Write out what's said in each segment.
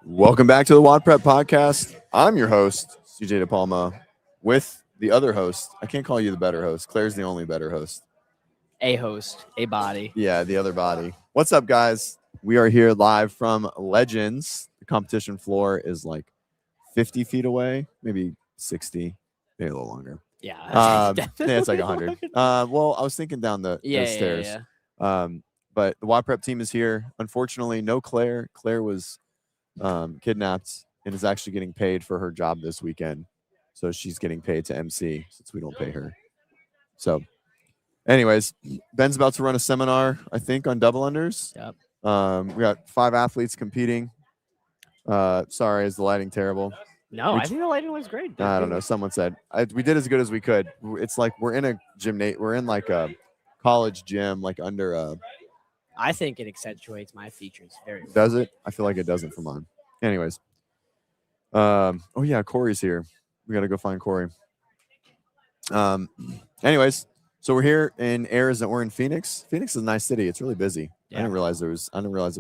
Welcome back to the WODprep podcast. I'm your host, CJ De Palma, with the other host. I can't call you the better host. Claire's the only better host. A host, a body. Yeah, the other body. What's up, guys? We are here live from Legends. The competition floor is like 50 feet away, maybe 60, maybe a little longer. Yeah. Yeah, it's like 100. Well, I was thinking down the stairs. Yeah. But the WODprep team is here. Unfortunately, no Claire. Claire was kidnapped and is actually getting paid for her job this weekend. So she's getting paid to MC since we don't pay her. So anyways, Ben's about to run a seminar, I think, on double unders. Yep. We got 5 athletes competing. Sorry, is the lighting terrible? No, I think the lighting was great. I don't know. Someone said we did as good as we could. It's like we're in a gymnasium. We're in like a college gym, like under a. I think it accentuates my features very well. Does it? I feel like it doesn't for mine. Anyways. Oh yeah, Corey's here. We gotta go find Corey. Anyways, so we're here in Arizona. We're in Phoenix. Phoenix is a nice city. It's really busy. Yeah. I didn't realize it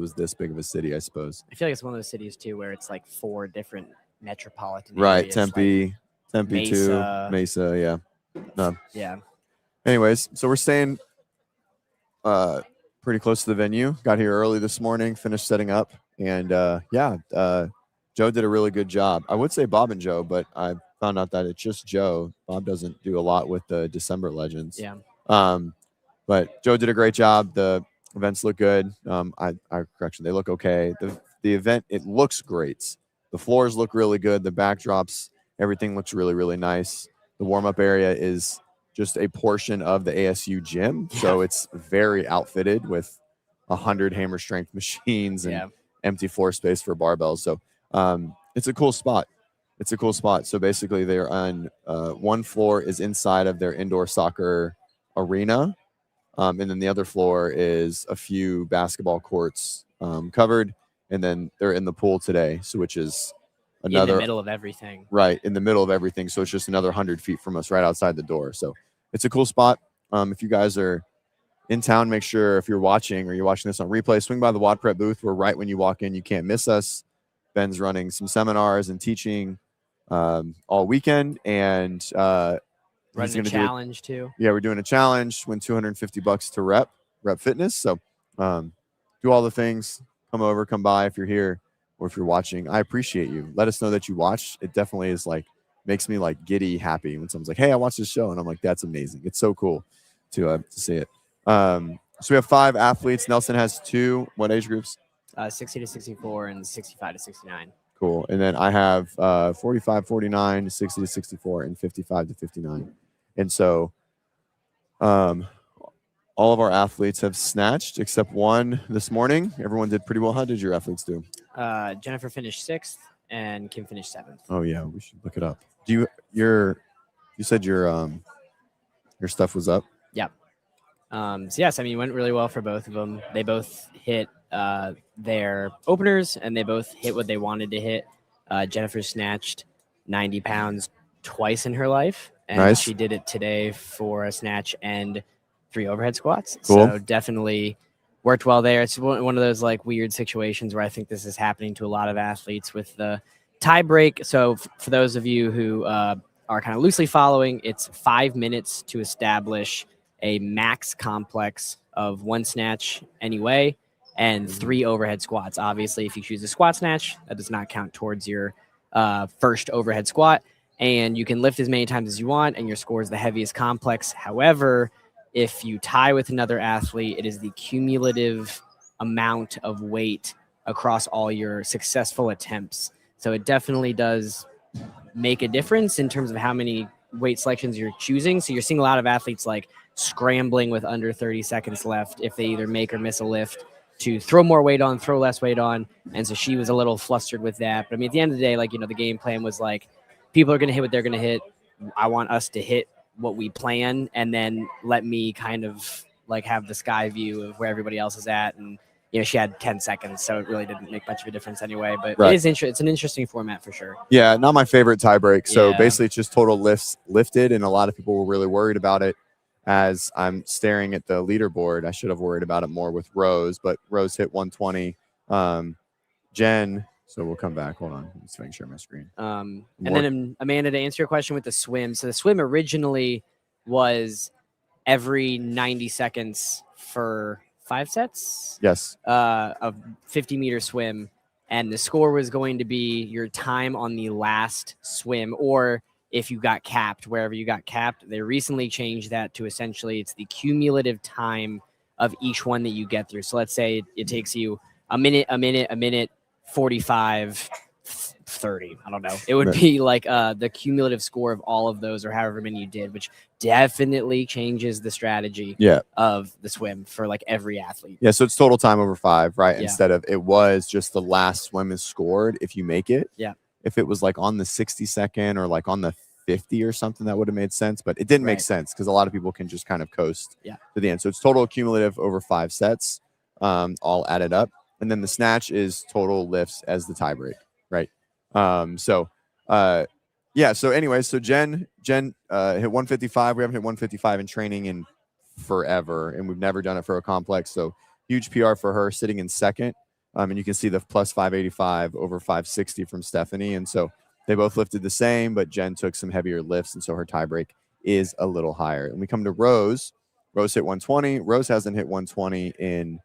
was this big of a city, I suppose. I feel like it's one of those cities too where it's like 4 different metropolitan Right, areas, Tempe Mesa. too. Mesa, yeah. Yeah. Anyways, so we're staying pretty close to the venue. Got here early this morning, finished setting up, and Joe did a really good job. I would say Bob and Joe, but I found out that it's just Joe. Bob doesn't do a lot with the December Legends. Yeah. But Joe did a great job. The events look good. Correction, they look okay. The event, it looks great. The floors look really good. The backdrops, everything looks really, really nice. The warm-up area is just a portion of the ASU gym. So it's very outfitted with 100 hammer strength machines and empty floor space for barbells. So it's a cool spot. So basically they're on one floor is inside of their indoor soccer arena. And then the other floor is a few basketball courts covered. And then they're in the pool today. So which is another in the middle of everything. Right. In the middle of everything. So it's just another 100 feet from us right outside the door. So it's a cool spot. If you guys are in town, make sure if you're watching or you're watching this on replay, swing by the WODprep booth. We're right when you walk in. You can't miss us. Ben's running some seminars and teaching all weekend, and running a challenge too. Yeah, we're doing a challenge. Win $250 to rep fitness. So do all the things. Come over, come by if you're here or if you're watching. I appreciate you. Let us know that you watch. It definitely is like makes me like giddy happy when someone's like, "Hey, I watched this show," and I'm like, "That's amazing." It's so cool to see it. So we have 5 athletes. Nelson has 2. What age groups? 60 to 64 and 65 to 69. Cool. And then I have 45, 49, 60 to 64, and 55 to 59. And so all of our athletes have snatched except one this morning. Everyone did pretty well. How did your athletes do? Jennifer finished 6th and Kim finished 7th. Oh yeah, we should look it up. You said your stuff was up? Yeah. So yes, I mean, it went really well for both of them. They both hit their openers and they both hit what they wanted to hit. Jennifer snatched 90 pounds twice in her life, and nice. She did it today for a snatch and 3 overhead squats. Cool. So definitely worked well there. It's one of those like weird situations where I think this is happening to a lot of athletes with the tie break. So for those of you who are kind of loosely following, it's 5 minutes to establish a max complex of 1 snatch anyway, and 3 overhead squats. Obviously, if you choose a squat snatch, that does not count towards your first overhead squat. And you can lift as many times as you want, and your score is the heaviest complex. However, if you tie with another athlete, it is the cumulative amount of weight across all your successful attempts. So it definitely does make a difference in terms of how many weight selections you're choosing. So you're seeing a lot of athletes like scrambling with under 30 seconds left if they either make or miss a lift to throw more weight on, throw less weight on. And so she was a little flustered with that. But I mean, at the end of the day, like, you know, the game plan was like, people are going to hit what they're going to hit. I want us to hit what we plan, and then let me kind of like have the sky view of where everybody else is at. And, you know, she had 10 seconds, so it really didn't make much of a difference anyway. But right. It's an interesting format for sure. Yeah, not my favorite tie break. So Yeah. basically it's just total lifts lifted, and a lot of people were really worried about it. As I'm staring at the leaderboard, I should have worried about it more with Rose, but Rose hit 120. Jen So we'll come back. Hold on. Let's make sure my screen. And then Amanda, to answer your question with the swim. So the swim originally was every 90 seconds for 5 sets. Yes. Of 50-meter swim. And the score was going to be your time on the last swim, or if you got capped, wherever you got capped. They recently changed that to essentially it's the cumulative time of each one that you get through. So let's say it takes you a minute, 45, 30. I don't know. It would be like the cumulative score of all of those, or however many you did, which definitely changes the strategy of the swim for like every athlete. Yeah, so it's total time over 5, right? Yeah. Instead of, it was just the last swim is scored if you make it. Yeah. If it was like on the 60-second or like on the 50 or something, that would have made sense, but it didn't make sense because a lot of people can just kind of coast to the end. So it's total cumulative over 5 sets, all added up. And then the snatch is total lifts as the tie break, right? So anyway, so Jen hit 155. We haven't hit 155 in training in forever, and we've never done it for a complex. So huge PR for her, sitting in second. And you can see the plus 585 over 560 from Stephanie. And so they both lifted the same, but Jen took some heavier lifts, and so her tie break is a little higher. And we come to Rose. Rose hit 120. Rose hasn't hit 120 in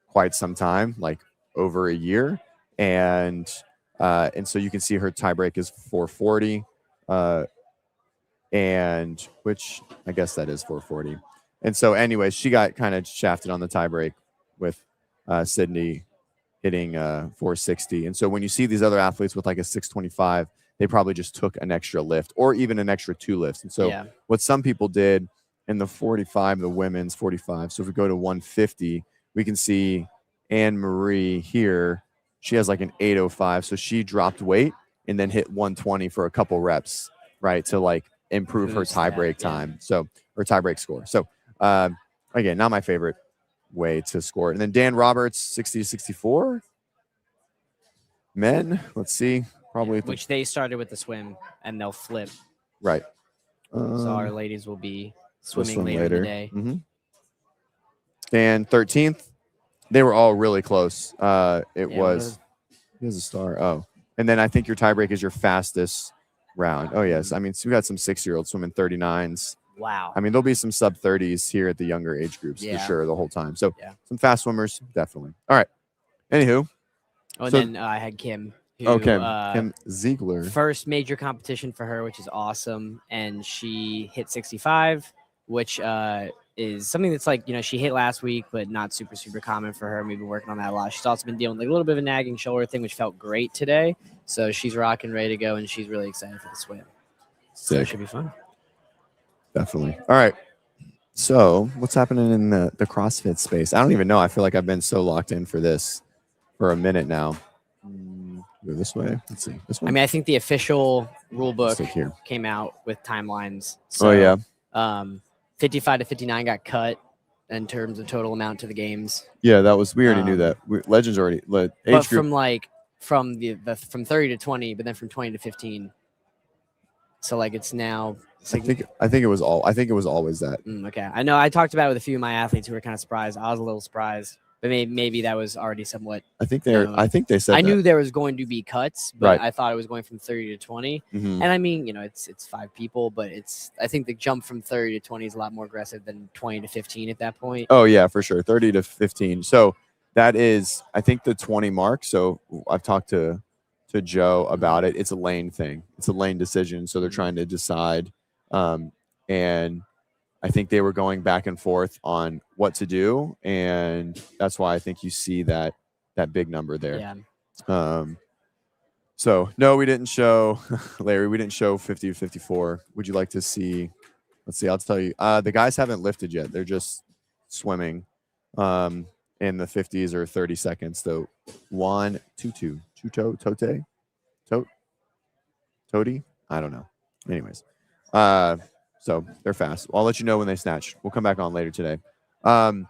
quite some time, like over a year. And so you can see her tie break is 440, and which I guess that is 440. And so anyway, she got kind of shafted on the tie break with Sydney hitting 460. And so when you see these other athletes with like a 625, they probably just took an extra lift or even an extra 2 lifts. And so what some people did in the 45, the women's 45. So if we go to 150, we can see Anne Marie here. She has like an 805. So she dropped weight and then hit 120 for a couple reps, right? To like improve her tie break time. So her tie break score. So again, not my favorite way to score it. And then Dan Roberts, 60 to 64. Men, let's see. Probably which they started with the swim and they'll flip. Right. So our ladies will be swimming later in the day. And 13th, they were all really close. It was, here's a star. Oh, and then I think your tiebreak is your fastest round. Oh, yes. I mean, so we got some 6-year-olds swimming 39s. Wow. I mean, there'll be some sub 30s here at the younger age groups for sure the whole time. So some fast swimmers, definitely. All right. Anywho. Oh, so, and then I had Kim. Kim Ziegler. First major competition for her, which is awesome. And she hit 65, which is something that's like, she hit last week, but not super, super common for her. We've been working on that a lot. She's also been dealing with a little bit of a nagging shoulder thing, which felt great today. So she's rocking, ready to go, and she's really excited for the swim. Sick. So it should be fun. Definitely. All right. So what's happening in the CrossFit space? I don't even know. I feel like I've been so locked in for this for a minute now. Go this way. Let's see. This one. I mean, I think the official rule book came out with timelines. So, 55 to 59 got cut in terms of total amount to the games. Yeah, that was. We already knew that. Legends already. Age but group, from from 30 to 20, but then from 20 to 15. So like it's now. I think it was always that. Okay, I know. I talked about it with a few of my athletes who were kind of surprised. I was a little surprised. But maybe that was already somewhat. I think they said. I knew there was going to be cuts, but I thought it was going from 30 to 20. Mm-hmm. And I mean, it's 5 people, but I think the jump from 30 to 20 is a lot more aggressive than 20 to 15 at that point. Oh yeah, for sure, 30 to 15. So that is, I think, the 20 mark. So I've talked to Joe about it. It's a lane thing. It's a lane decision. So they're trying to decide, and I think they were going back and forth on what to do, and that's why I think you see that big number there. Yeah. So no, we didn't show Larry. We didn't show 50 to 54. Would you like to see? Let's see. I'll tell you. The guys haven't lifted yet. They're just swimming in the 50s or 30 seconds. So Juan Tutu, Toti. I don't know. Anyways. So they're fast. I'll let you know when they snatch. We'll come back on later today. So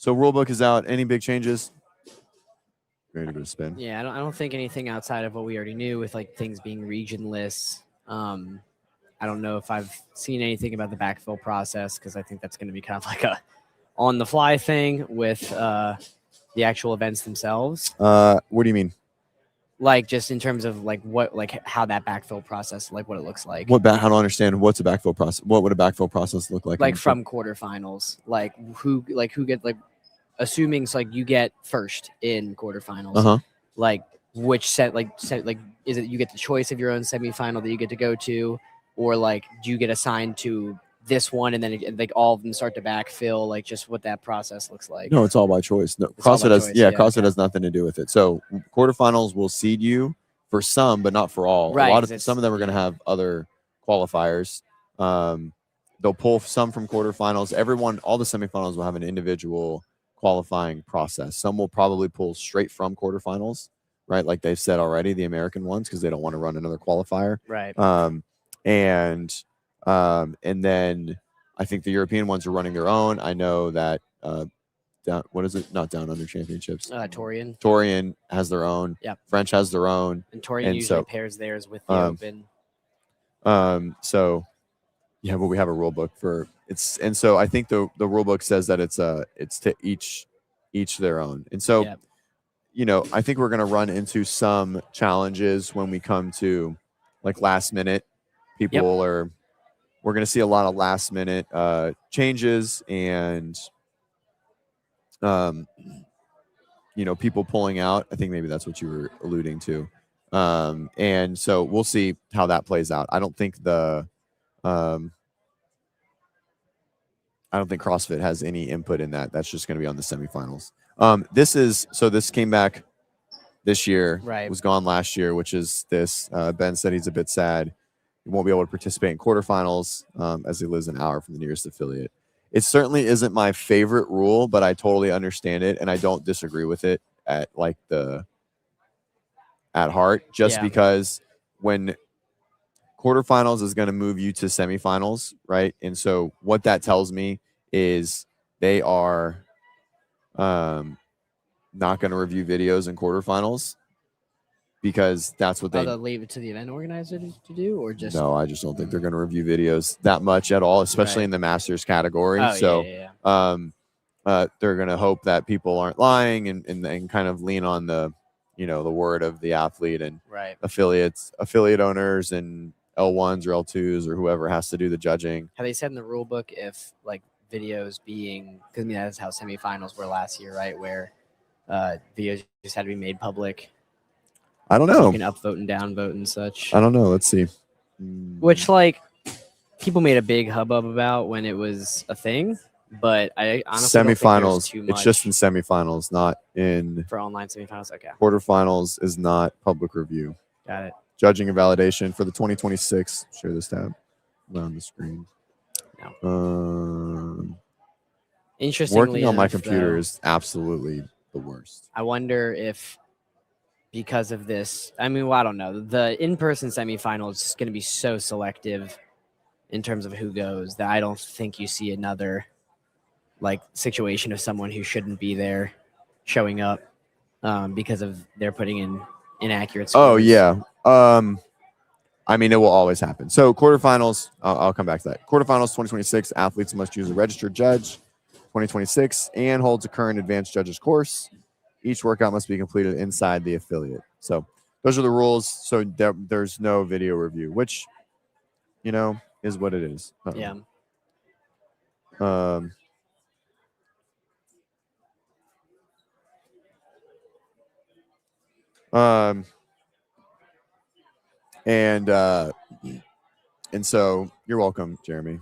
rulebook is out. Any big changes? Ready to go to spin? Yeah, I don't think anything outside of what we already knew with like things being regionless. I don't know if I've seen anything about the backfill process because I think that's going to be kind of like a on the fly thing with The actual events themselves? What do you mean? Like just in terms of like what, like how that backfill process, like what it looks like. I don't understand. What's a backfill process? What would a backfill process look like? Like from quarterfinals, like who get like, assuming so like you get first in quarterfinals, like which set is it you get the choice of your own semifinal that you get to go to, or like do you get assigned to this one and then like all of them start to backfill, like just what that process looks like? No, it's all by choice. No, It's all CrossFit by has choice, CrossFit has nothing to do with it. So quarterfinals will seed you for some, but not for all. Right, A lot of some of them are going to have other qualifiers. They'll pull some from quarterfinals. All the semifinals will have an individual qualifying process. Some will probably pull straight from quarterfinals, right? Like they've said already, the American ones, because they don't want to run another qualifier. Right. And then I think the European ones are running their own. I know that what is it? Not Down Under Championships. Torian has their own. Yep. French has their own. And Torian usually pairs theirs with the Open. So yeah, but we have a rule book for it's, and so I think the rule book says that it's to each their own. And so I think we're gonna run into some challenges when we come to like last minute. We're gonna see a lot of last minute changes and people pulling out. I think maybe that's what you were alluding to. And so we'll see how that plays out. I don't think CrossFit has any input in that. That's just going to be on the semifinals. This came back this year, right? Was gone last year, which is this. Ben said he's a bit sad. He won't be able to participate in quarterfinals as he lives an hour from the nearest affiliate. It certainly isn't my favorite rule, but I totally understand it, and I don't disagree with it at heart. Just because when quarterfinals is going to move you to semifinals, right? And so what that tells me is they are not going to review videos in quarterfinals because that's what they'll leave it to the event organizer to do, or just no. I just don't think they're going to review videos that much at all, especially in the masters category. They're going to hope that people aren't lying and kind of lean on the the word of the athlete and affiliate owners and L1s or L2s or whoever has to do the judging. Have they said in the rule book if like videos being, because that's how semifinals were last year, right? Where videos just had to be made public. I don't know. So you can upvote and downvote and such. I don't know. Let's see. Which people made a big hubbub about when it was a thing, but I honestly semifinals. Too much it's just in semifinals, not in for online semifinals. Okay. Quarterfinals is not public review. Got it. Judging and validation for the 2026. Share this tab on the screen. No. Interestingly, working on my computer is absolutely the worst. I wonder if because of this, I don't know. The in-person semifinal is going to be so selective in terms of who goes that I don't think you see another situation of someone who shouldn't be there showing up because of they're putting in inaccurate scores. Oh yeah. It will always happen. So quarterfinals, I'll come back to that. Quarterfinals 2026, athletes must use a registered judge 2026 and holds a current advanced judges course. Each workout must be completed inside the affiliate. So those are the rules. So there's no video review, which, is what it is. Yeah. And so you're welcome, Jeremy.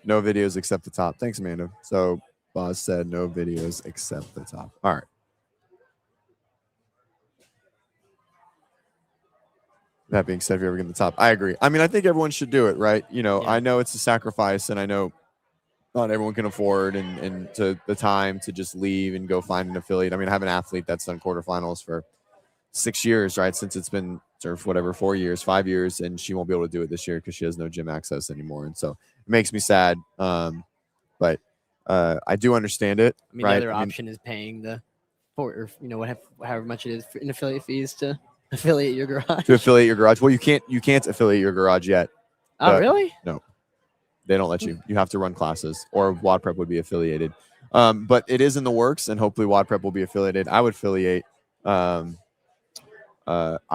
No videos except the top. Thanks, Amanda. So Boz said no videos except the top. All right. That being said, if you ever get to the top, I agree. I think everyone should do it, right? I know it's a sacrifice, and I know not everyone can afford and to the time to just leave and go find an affiliate. I have an athlete that's done quarterfinals for 6 years, right? Since it's been sort of 4 years, 5 years, and she won't be able to do it this year because she has no gym access anymore. And so it makes me sad. But I do understand it. The other option is paying however much it is in affiliate fees to affiliate your garage. To affiliate your garage. Well, you can't affiliate your garage yet. Oh, really? No. They don't let you. You have to run classes, or WODprep would be affiliated. But it is in the works, and hopefully WODprep will be affiliated. I would affiliate. I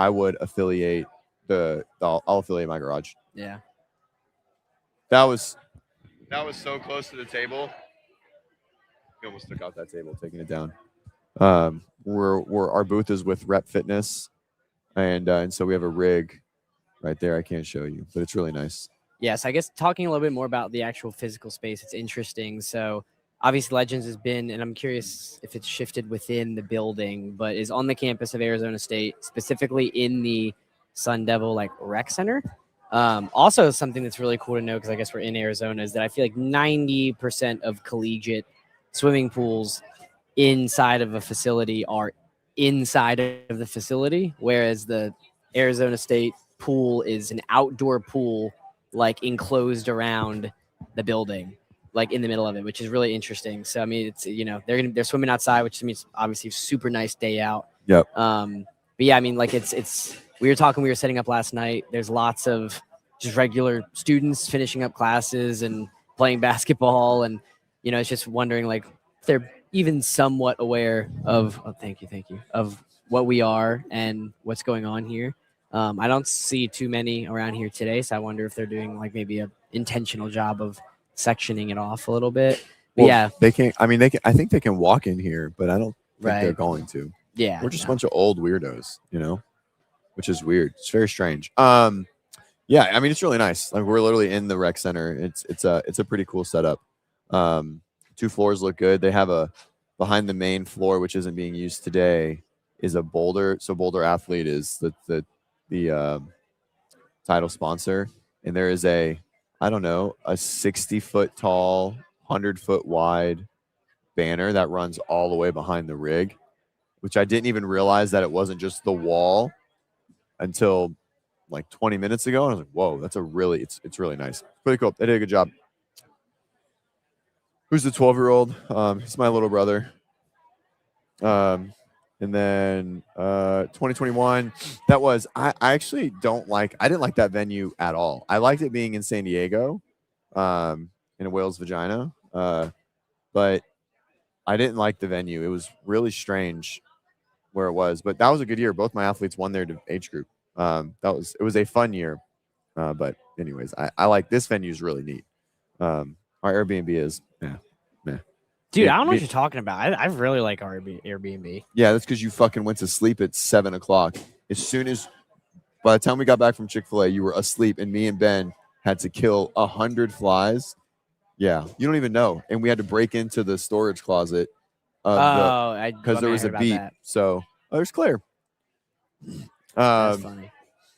would affiliate I'll affiliate my garage. Yeah. That was so close to the table. You almost took out that table, taking it down. We're our booth is with Rep Fitness, and so we have a rig right there. I can't show you, but it's really nice. Yes, I guess talking a little bit more about the actual physical space, it's interesting. So obviously Legends has been, and I'm curious if it's shifted within the building, but is on the campus of Arizona State, specifically in the Sun Devil like rec center. Also something that's really cool to know, because I guess we're in Arizona, is that I feel like 90% of collegiate swimming pools inside of a facility are inside of the facility, whereas the Arizona State pool is an outdoor pool, like enclosed around the building, like in the middle of it, which is really interesting. So I mean, it's they're swimming outside, which means obviously super nice day out. Yep. But yeah, I mean, like it's we were setting up last night. There's lots of just regular students finishing up classes and playing basketball, and it's just wondering like if they're even somewhat aware of thank you of what we are and what's going on here. I don't see too many around here today, so I wonder if they're doing like maybe a intentional job of sectioning it off a little bit. But Well, yeah, they can't. I mean, they can. I think they can walk in here, but I don't think they're right. going to. Yeah, We're just a no. bunch of old weirdos, which is weird. It's very strange. Yeah, I mean, it's really nice. Like we're literally in the rec center. It's a pretty cool setup. 2 floors look good. They have behind the main floor, which isn't being used today, is a Boulder. So Boulder Athlete is the title sponsor, and there is a 60-foot tall, 100-foot wide banner that runs all the way behind the rig, which I didn't even realize that it wasn't just the wall until like 20 minutes ago. And I was like, whoa, that's it's really nice. Pretty cool. They did a good job. Who's the 12-year-old? He's my little brother. And then 2021, that was I actually didn't like that venue at all. I liked it being in San Diego, in a whale's vagina. But I didn't like the venue. It was really strange where it was. But that was a good year. Both my athletes won their age group. It was a fun year. But anyways, I like this venue is really neat. Our Airbnb is Dude, I don't know what you're talking about. I really like our Airbnb. Yeah, that's because you fucking went to sleep at 7 o'clock. By the time we got back from Chick-fil-A, you were asleep, and me and Ben had to kill 100 flies. Yeah, you don't even know. And we had to break into the storage closet because there was a beep. So, there's Claire. That's funny.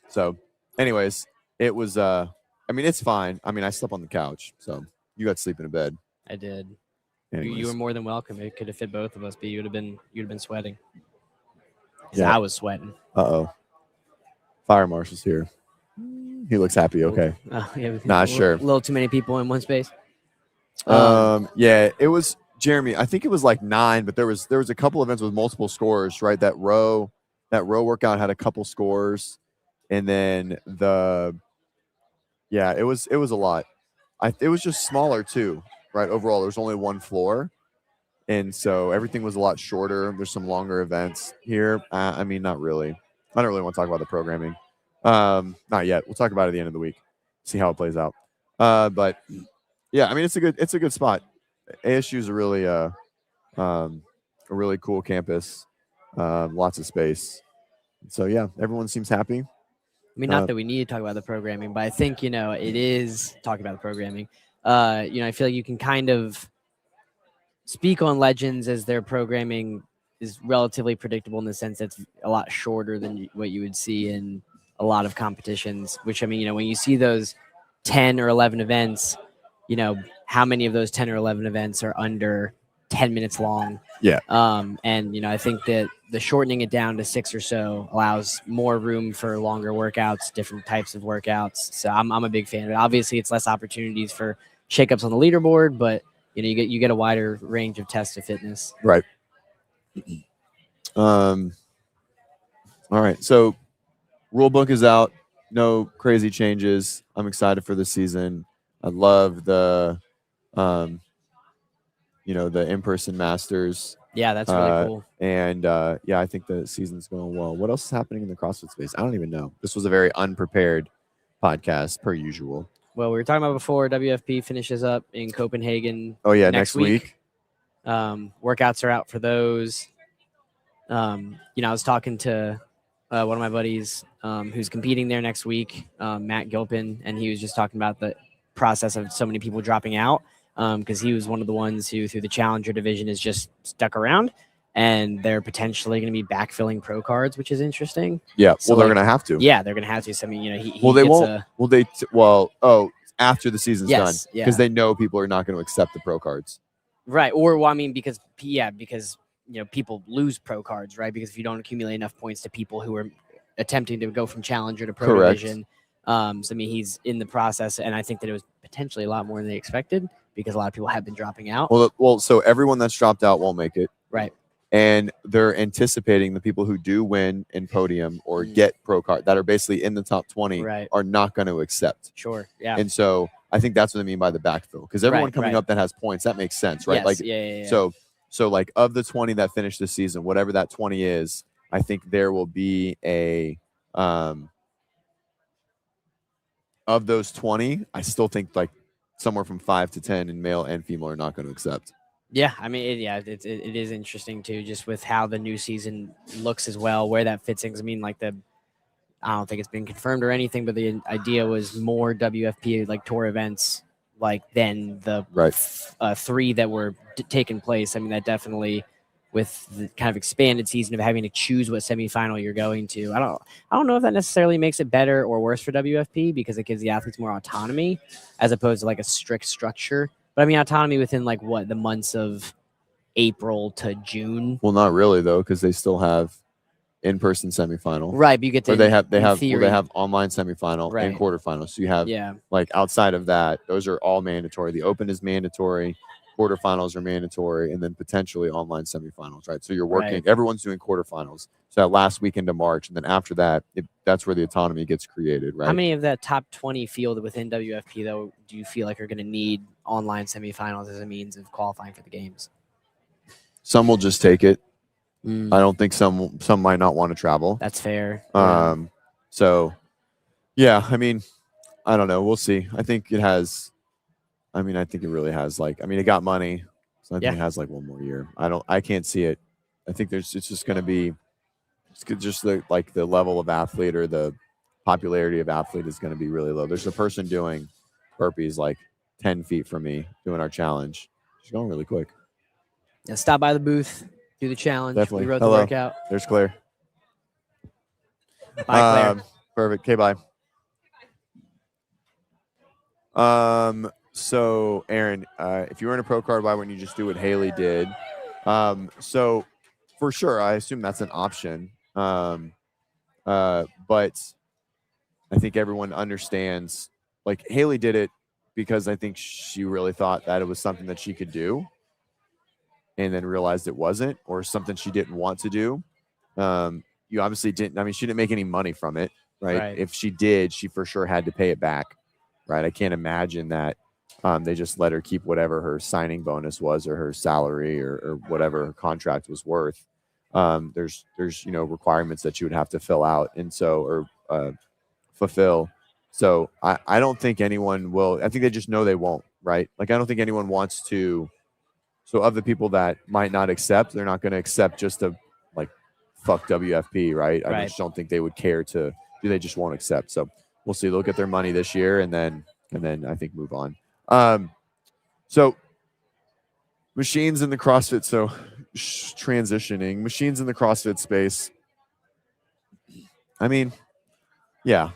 So, anyways, it was. I mean, it's fine. I mean, I slept on the couch, so you got to sleep in a bed. I did. Anyways. You were more than welcome. It could have fit both of us, but you'd have been sweating. Yeah, I was sweating. Uh-oh. Fire marshal's here. He looks happy. Okay. Yeah, Not sure. A little too many people in one space. Yeah, it was Jeremy. I think it was like 9, but there was a couple events with multiple scores, right? That row workout had a couple scores, and then it was a lot. It was just smaller too, right? Overall, there's only 1 floor, and so everything was a lot shorter. There's some longer events here. I mean, not really. I don't really want to talk about the programming. Not yet. We'll talk about it at the end of the week. See how it plays out. But yeah, I mean, it's a good spot. ASU is a really cool campus. Lots of space. So yeah, everyone seems happy. I mean, not that we need to talk about the programming, but I think it is talking about the programming. I feel like you can kind of speak on Legends as their programming is relatively predictable in the sense that it's a lot shorter than what you would see in a lot of competitions. Which, I mean, when you see those 10 or 11 events, how many of those 10 or 11 events are under 10 minutes long? Yeah. And I think that the shortening it down to 6 or so allows more room for longer workouts, different types of workouts. So I'm a big fan of it. Obviously, it's less opportunities for shakeups on the leaderboard, but you get a wider range of tests of fitness. Right. All right. So rule book is out. No crazy changes. I'm excited for the season. I love the the in-person Masters. Yeah, that's really cool. And I think the season's going well. What else is happening in the CrossFit space? I don't even know. This was a very unprepared podcast, per usual. Well, we were talking about before, WFP finishes up in Copenhagen. Oh, yeah, next week. Workouts are out for those. I was talking to one of my buddies who's competing there next week, Matt Gilpin, and he was just talking about the process of so many people dropping out because he was one of the ones who, through the Challenger division, is just stuck around. And they're potentially going to be backfilling pro cards, which is interesting. Yeah, so they're going to have to. Yeah, they're going to have to. So, I mean, he they won't. After the season's done, yeah. because they know people are not going to accept the pro cards. Right. Or, well, I mean, because people lose pro cards, right? Because if you don't accumulate enough points to people who are attempting to go from Challenger to pro division. So, I mean, he's in the process, and I think that it was potentially a lot more than they expected because a lot of people have been dropping out. Well, so everyone that's dropped out won't make it. Right. And they're anticipating the people who do win in podium or get pro card that are basically in the top 20 are not going to accept. Sure. Yeah. And so I think that's what I mean by the backfill, because everyone coming up that has points, that makes sense, right? Yes, So like of the 20 that finished this season, whatever that 20 is, I think there will be a of those 20, I still think like somewhere from 5 to 10 in male and female are not going to accept. Yeah, I mean, it is interesting too, just with how the new season looks as well, where that fits in. I mean, I don't think it's been confirmed or anything, but the idea was more WFP like tour events, than the 3 that were taking place. I mean, that definitely, with the kind of expanded season of having to choose what semifinal you're going to, I don't know if that necessarily makes it better or worse for WFP because it gives the athletes more autonomy as opposed to like a strict structure. But I mean, autonomy within the months of April to June. Well, not really though, because they still have in-person semifinal. Right, but you get to. They have online semifinal and quarterfinal. So you have outside of that, those are all mandatory. The Open is mandatory, quarterfinals are mandatory, and then potentially online semifinals. Right. So you're working. Everyone's doing quarterfinals. So that last weekend of March, and then after that, that's where the autonomy gets created. Right. How many of that top 20 field within WFP though do you feel like are going to need online semifinals as a means of qualifying for the games? Some will just take it. I don't think some might not want to travel. That's fair. So yeah, I mean, I don't know. We'll see. I think it has. I mean, I think it really has it got money, so I think it has one more year. I can't see it. I think it's just going to be, just the level of athlete or the popularity of athlete is going to be really low. There's a person doing burpees 10 feet from me doing our challenge. She's going really quick. Yeah, stop by the booth, do the challenge. Definitely. We wrote the workout. There's Claire. Bye, Claire. Perfect. Okay, bye. So Aaron, if you were in a pro card, why wouldn't you just do what Haley did? So for sure, I assume that's an option. But I think everyone understands, Haley did it because I think she really thought that it was something that she could do and then realized it wasn't, or something she didn't want to do. You obviously didn't. I mean, she didn't make any money from it, right? If she did, she for sure had to pay it back, right? I can't imagine that they just let her keep whatever her signing bonus was or her salary or whatever her contract was worth. There's requirements that you would have to fill out and fulfill. So I don't think anyone will. I think they just know they won't, right? I don't think anyone wants to. So of the people that might not accept, they're not going to accept just to fuck WFP, right? I just don't think they would care to do. They just won't accept. So we'll see. They'll get their money this year and then I think move on. So machines in the CrossFit. So transitioning machines in the CrossFit space. I mean, yeah,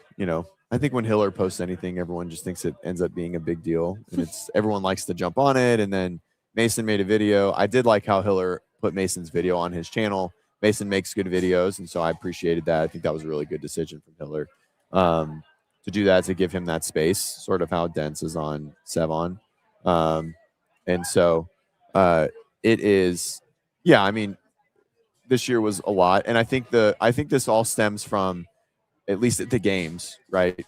I think when Hiller posts anything, everyone just thinks it ends up being a big deal, and everyone likes to jump on it. And then Mason made a video. I did like how Hiller put Mason's video on his channel. Mason makes good videos, and so I appreciated that. I think that was a really good decision from Hiller to do that, to give him that space, sort of how Dents is on Sevon. And so it is, yeah, I mean, this year was a lot. And I think this all stems from, at least at the games, right?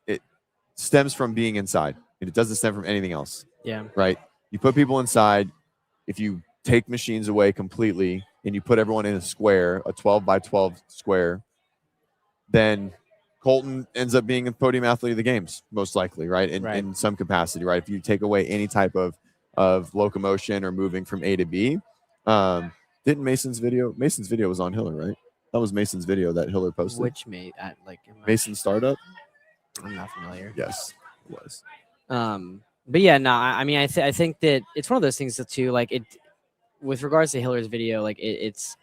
It stems from being inside. It doesn't stem from anything else. Yeah. Right. You put people inside. If you take machines away completely and you put everyone in a square, a 12 by 12 square, then Colton ends up being a podium athlete of the games, most likely, right? In some capacity, right? If you take away any type of locomotion or moving from A to B. Didn't Mason's video was on Hiller, right? That was Mason's video that Hiller posted. Which Mason startup? I'm not familiar. Yes, it was. But yeah, no, I mean, I think that it's one of those things that too, like it, with regards to Hiller's video, like it's,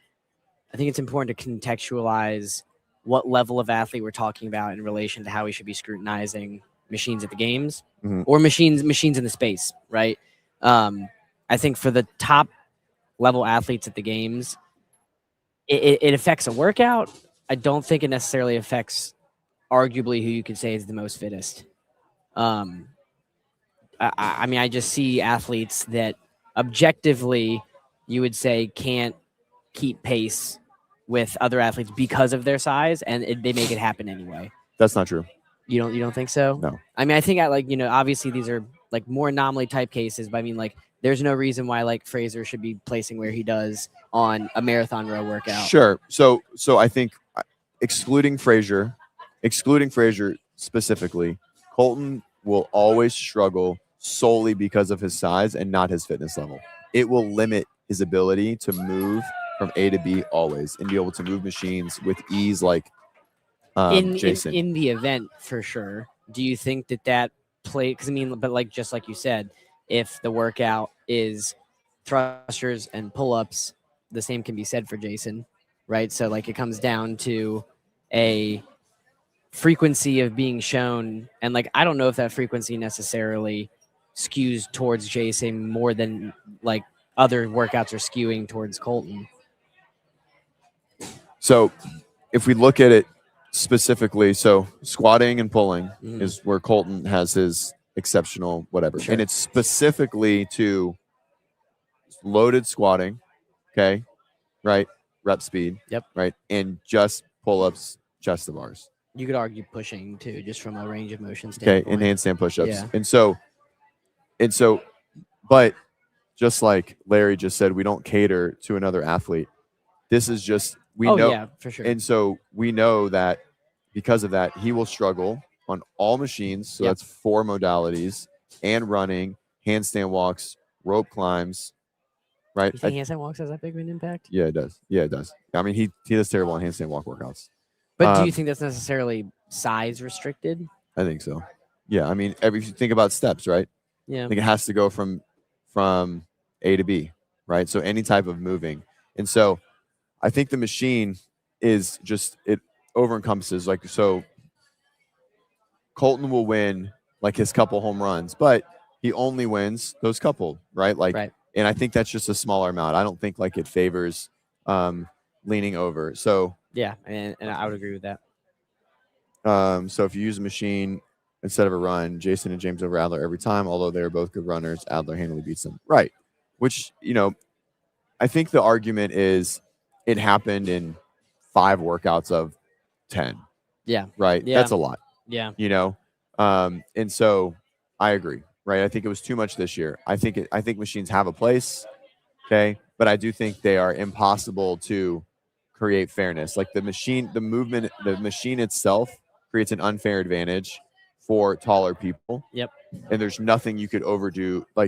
I think it's important to contextualize what level of athlete we're talking about in relation to how we should be scrutinizing machines at the games or machines in the space, right? I think for the top level athletes at the games, it affects a workout. I don't think it necessarily affects arguably who you could say is the most fittest. I mean, I just see athletes that objectively you would say can't keep pace with other athletes because of their size, and they make it happen anyway. That's not true. You don't think so? No. I mean, I think obviously these are like more anomaly type cases, but I mean, like, there's no reason why like Fraser should be placing where he does on a marathon row workout. Sure. So I think excluding Fraser specifically, Colton will always struggle solely because of his size and not his fitness level. It will limit his ability to move from A to B always and be able to move machines with ease, like Jason. In the event, for sure. Do you think that play? Because I mean, but like just like you said, if the workout is thrusters and pull-ups, the same can be said for Jason, right? So like it comes down to a frequency of being shown, and like I don't know if that frequency necessarily skews towards Jason more than like other workouts are skewing towards Colton. So if we look at it specifically, so squatting and pulling is where Colton has his exceptional whatever. Sure. And it's specifically to loaded squatting, okay, right? Rep speed. Yep. Right. And just pull-ups, chest to bars. You could argue pushing too, just from a range of motion standpoint. Okay, and handstand push-ups. Yeah. And so, but just like Larry just said, we don't cater to another athlete. This is just know. Yeah, for sure. And so we know that because of that, he will struggle on all machines. So that's 4 modalities: and running, handstand walks, rope climbs. Right? You think handstand walks has that big of an impact? Yeah, it does. Yeah, it does. I mean, he does terrible on handstand walk workouts. But do you think that's necessarily size restricted? I think so. Yeah, I mean, if you think about steps, right? Yeah. I think it has to go from A to B, right? So any type of moving. And so I think the machine is just, it over encompasses, like, so Colton will win like his couple home runs, but he only wins those couple, right? Like, right. And I think that's just a smaller amount. I don't think like it favors leaning over. So yeah, and I would agree with that. So if you use a machine instead of a run, Jason and James over Adler every time, although they're both good runners, Adler handily beats them. Right. Which, I think the argument is it happened in 5 workouts of 10. Yeah. Right. Yeah. That's a lot. Yeah. And so I agree. Right. I think it was too much this year. I think machines have a place. Okay. But I do think they are impossible to create fairness. Like the machine itself creates an unfair advantage for taller people. Yep. And there's nothing you could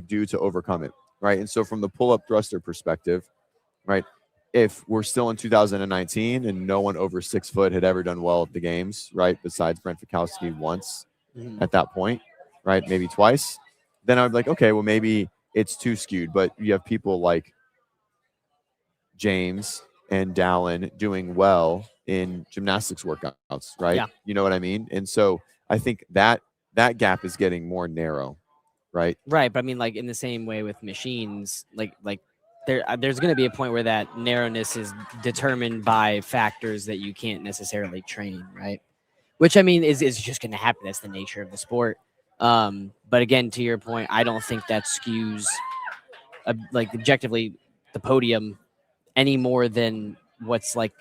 do to overcome it. Right. And so from the pull-up thruster perspective, right, if we're still in 2019 and no one over 6 foot had ever done well at the games, right, besides Brent Fikowski once at that point, right, maybe twice, then I would be like, okay, well, maybe it's too skewed. But you have people like James and Dallin doing well in gymnastics workouts, right? Yeah. You know what I mean? And so I think that gap is getting more narrow, right? Right, but I mean, like in the same way with machines, like there's going to be a point where that narrowness is determined by factors that you can't necessarily train, right? Which I mean is just going to happen. That's the nature of the sport. But again, to your point, I don't think that skews like objectively the podium any more than what's like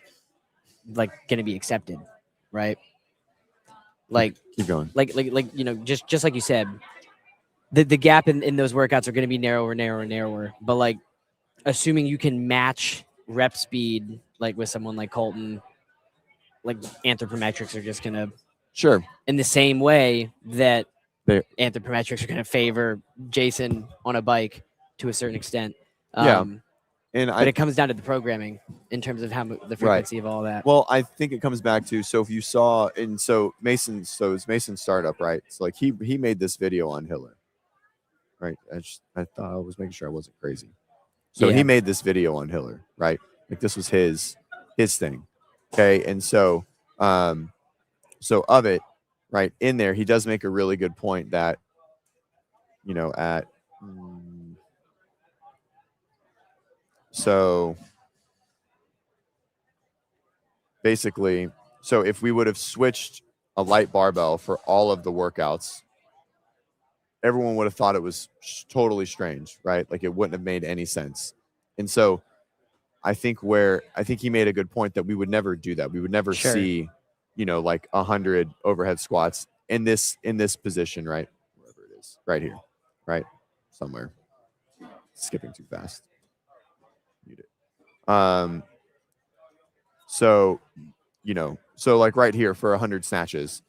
going to be accepted, right? Like keep going. Like just like you said, the gap in those workouts are going to be narrower. But like, assuming you can match rep speed, like with someone like Colton, like anthropometrics are just going to, Sure, in the same way that They- anthropometrics are going to favor Jason on a bike to a certain extent. Yeah. and But it comes down to the programming in terms of how the frequency of all that. Well, I think it comes back to, so if you saw, and so Mason, so it's Mason's startup, right? So like he made this video on Hiller, right? I thought I was making sure I wasn't crazy. So Yeah. he made this video on Hiller, right? Like this was his thing. Okay. And so so of it, right, in there, he does make a really good point that, you know, at so basically, so if we would have switched a light barbell for all of the workouts, everyone would have thought it was totally strange, right? Like it wouldn't have made any sense. And so I think he made a good point that we would never do that. We would never Sure. see, you know, like 100 overhead squats in this position, right? Wherever it is, right here, right? Somewhere. Skipping too fast. Mute it. So, you know, so like right here for 100 snatches,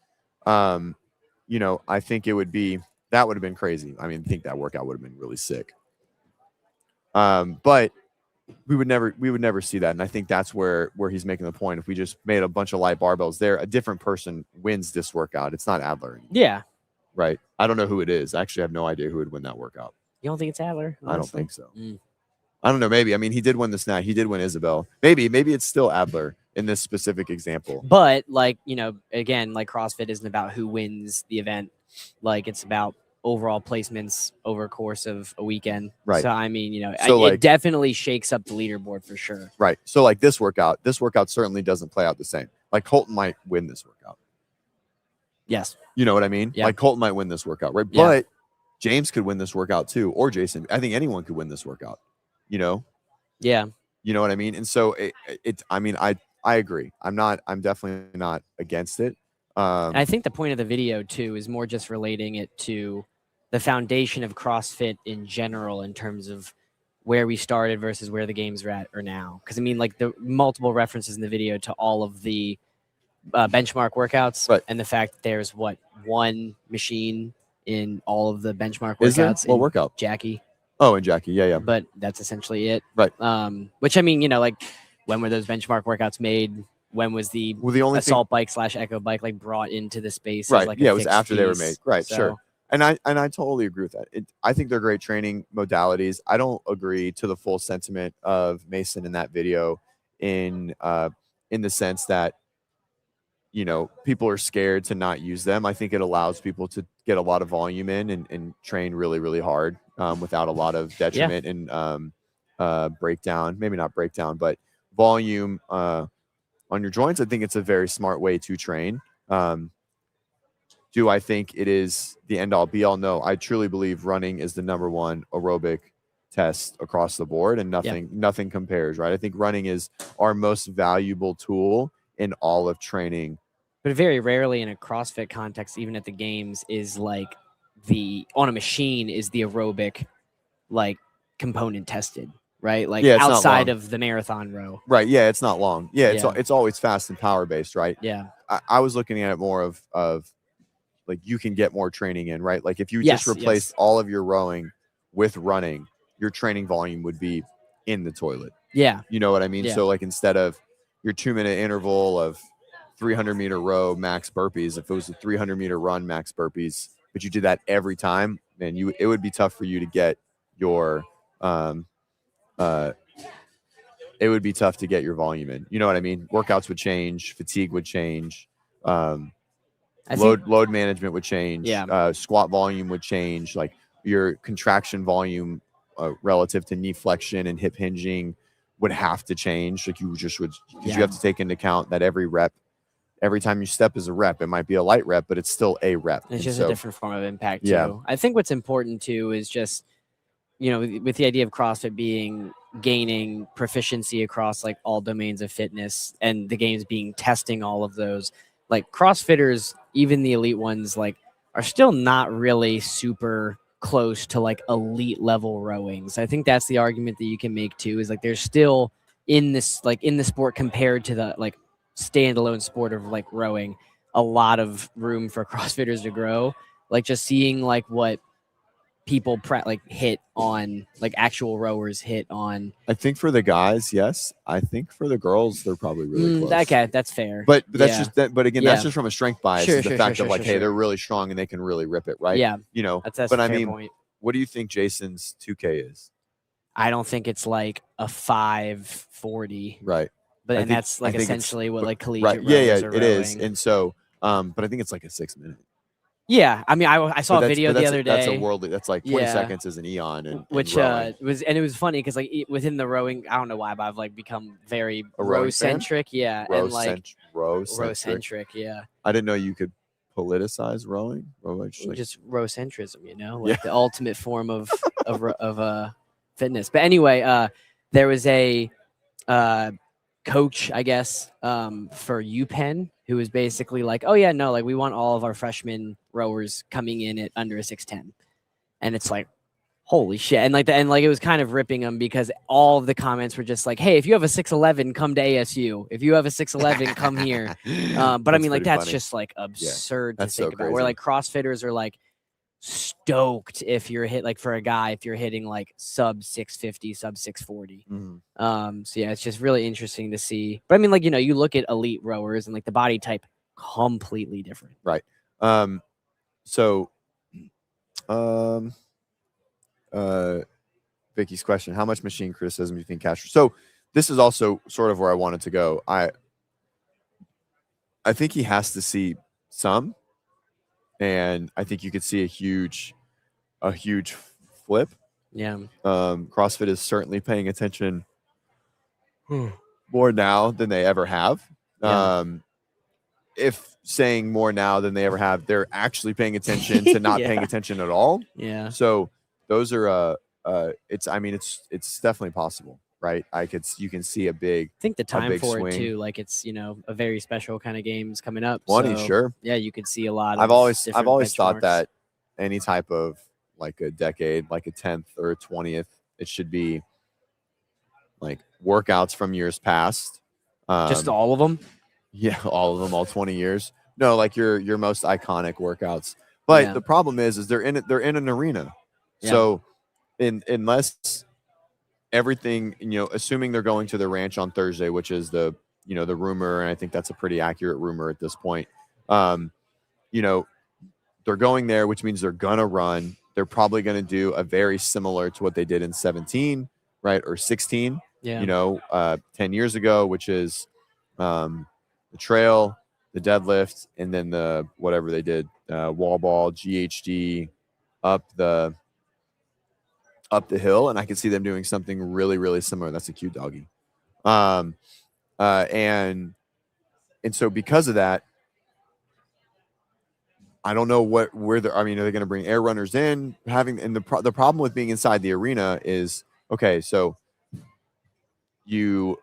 you know, I think it would be, that would have been crazy. I mean, I think that workout would have been really sick. But we would never see that. And I think that's where he's making the point. If we just made a bunch of light barbells there, a different person wins this workout. It's not Adler anymore. Yeah. Right. I don't know who it is. I actually have no idea who would win that workout. You don't think it's Adler? Honestly? I don't think so. I don't know. Maybe. I mean, he did win the snatch. He did win Isabel. Maybe it's still Adler in this specific example. But like, you know, again, like CrossFit isn't about who wins the event. Like it's about overall placements over a course of a weekend. Right. So I mean, you know, So, it definitely shakes up the leaderboard for sure. Right. So like this workout certainly doesn't play out the same. Like Colton might win this workout. Yes. You know what I mean? Yeah. Like Colton might win this workout, right? Yeah. But James could win this workout too, or Jason. I think anyone could win this workout. You know? Yeah. You know what I mean? And so I mean, I agree. I'm definitely not against it. And I think the point of the video too is more just relating it to the foundation of CrossFit in general in terms of where we started versus where the games are at or now. Because I mean, like the multiple references in the video to all of the benchmark workouts, right, and the fact that there's one machine in all of the benchmark is workouts. What workout? Jackie. Oh, and Jackie, yeah. But that's essentially it, right? Which I mean, you know, like when were those benchmark workouts made? When was the only assault bike / echo bike like brought into the space? Right. As like yeah, a it was after they were made. Right. So, sure. And I totally agree with that. I think they're great training modalities. I don't agree to the full sentiment of Mason in that video in the sense that, you know, people are scared to not use them. I think it allows people to get a lot of volume in and train really, really hard without a lot of detriment and breakdown. Maybe not breakdown, but volume on your joints. I think it's a very smart way to train. Do I think it is the end all be all? No, I truly believe running is the #1 aerobic test across the board, and nothing compares, right? I think running is our most valuable tool in all of training. But very rarely in a CrossFit context, even at the games, is like on a machine is the aerobic like component tested, right? Like outside of the marathon row. Right. Yeah, it's not long. Yeah, it's always fast and power based, right? Yeah. I was looking at it more of like you can get more training in, right? Like if you just replaced all of your rowing with running, your training volume would be in the toilet. Yeah. You know what I mean? Yeah. So like instead of your 2-minute interval of 300-meter row max burpees, if it was a 300-meter run max burpees, but you did that every time, man, it would be tough for you to get your it would be tough to get your volume in. You know what I mean? Workouts would change, fatigue would change, load management would change, squat volume would change, like your contraction volume relative to knee flexion and hip hinging would have to change. Like you just would, because you have to take into account that every time you step is a rep. It might be a light rep, but it's still a rep. It's just a different form of impact too. I think what's important too is just, you know, with the idea of CrossFit gaining proficiency across like all domains of fitness and the games being testing all of those, like CrossFitters, even the elite ones, like are still not really super close to like elite level rowing. So I think that's the argument that you can make too, is like there's still in this, like in the sport compared to the like standalone sport of like rowing, a lot of room for CrossFitters to grow. Like just seeing like what people like hit on, like actual rowers hit on. I think for the guys, yes. I think for the girls, they're probably really close. Okay, that's fair. But that's just that. But again, that's just from a strength bias. Sure, is the sure, fact sure, of like, sure, hey, they're really strong and they can really rip it, right? Yeah, you know. that's but a I fair mean, point. what do you think Jason's 2K is? I don't think it's like a 540. Right. But and that's like essentially what like collegiate rowers are it is. And so, but I think it's like a 6 minute. Yeah, I mean, I saw a video the other day. That's a worldly. That's like 20 seconds is an eon, and which and it was funny because like within the rowing, I don't know why, but I've like become very row centric. Yeah, and like row centric. Yeah, I didn't know you could politicize rowing. Just row centrism, you know, like the ultimate form of fitness. But anyway, there was a coach, I guess, for UPenn, who was basically like, oh yeah, no, like we want all of our freshman rowers coming in at under a 6'10", and it's like, holy shit, and like it was kind of ripping them because all of the comments were just like, hey, if you have a 6'11", come to ASU. If you have a 6'11", come here. But I mean, like that's funny. Just like absurd to think about. Where like CrossFitters are like stoked if you're hit like for a guy if you're hitting like sub 650, sub 640. So yeah, it's just really interesting to see. But I mean, like, you know, you look at elite rowers and like the body type completely different. Right. Vicky's question: how much machine criticism do you think Castro? So this is also sort of where I wanted to go. I think he has to see some. And I think you could see a huge flip. Yeah. CrossFit is certainly paying attention more now than they ever have. Yeah. If saying more now than they ever have, they're actually paying attention to not paying attention at all. Yeah. So those are it's definitely possible, right? You can see a big. I think the time for swing. It too, like it's, you know, a very special kind of games coming up. Sure. Yeah, you could see a lot. I've always thought that any type of like a decade, like a 10th or a 20th, it should be like workouts from years past. Just all of them. Yeah, all of them, all 20 years. No, like your most iconic workouts. But the problem is they're in an arena. Yeah. So unless everything, you know, assuming they're going to the ranch on Thursday, which is the rumor, and I think that's a pretty accurate rumor at this point. You know, they're going there, which means they're gonna run. They're probably gonna do a very similar to what they did in 17, right, or 16. Yeah. You know, 10 years ago, which is the trail, the deadlift, and then the whatever they did, wall ball, GHD, up the hill, and I can see them doing something really, really similar. That's a cute doggy. And so because of that, I don't know where they're. I mean, are they going to bring air runners in? The problem with being inside the arena is, okay, so you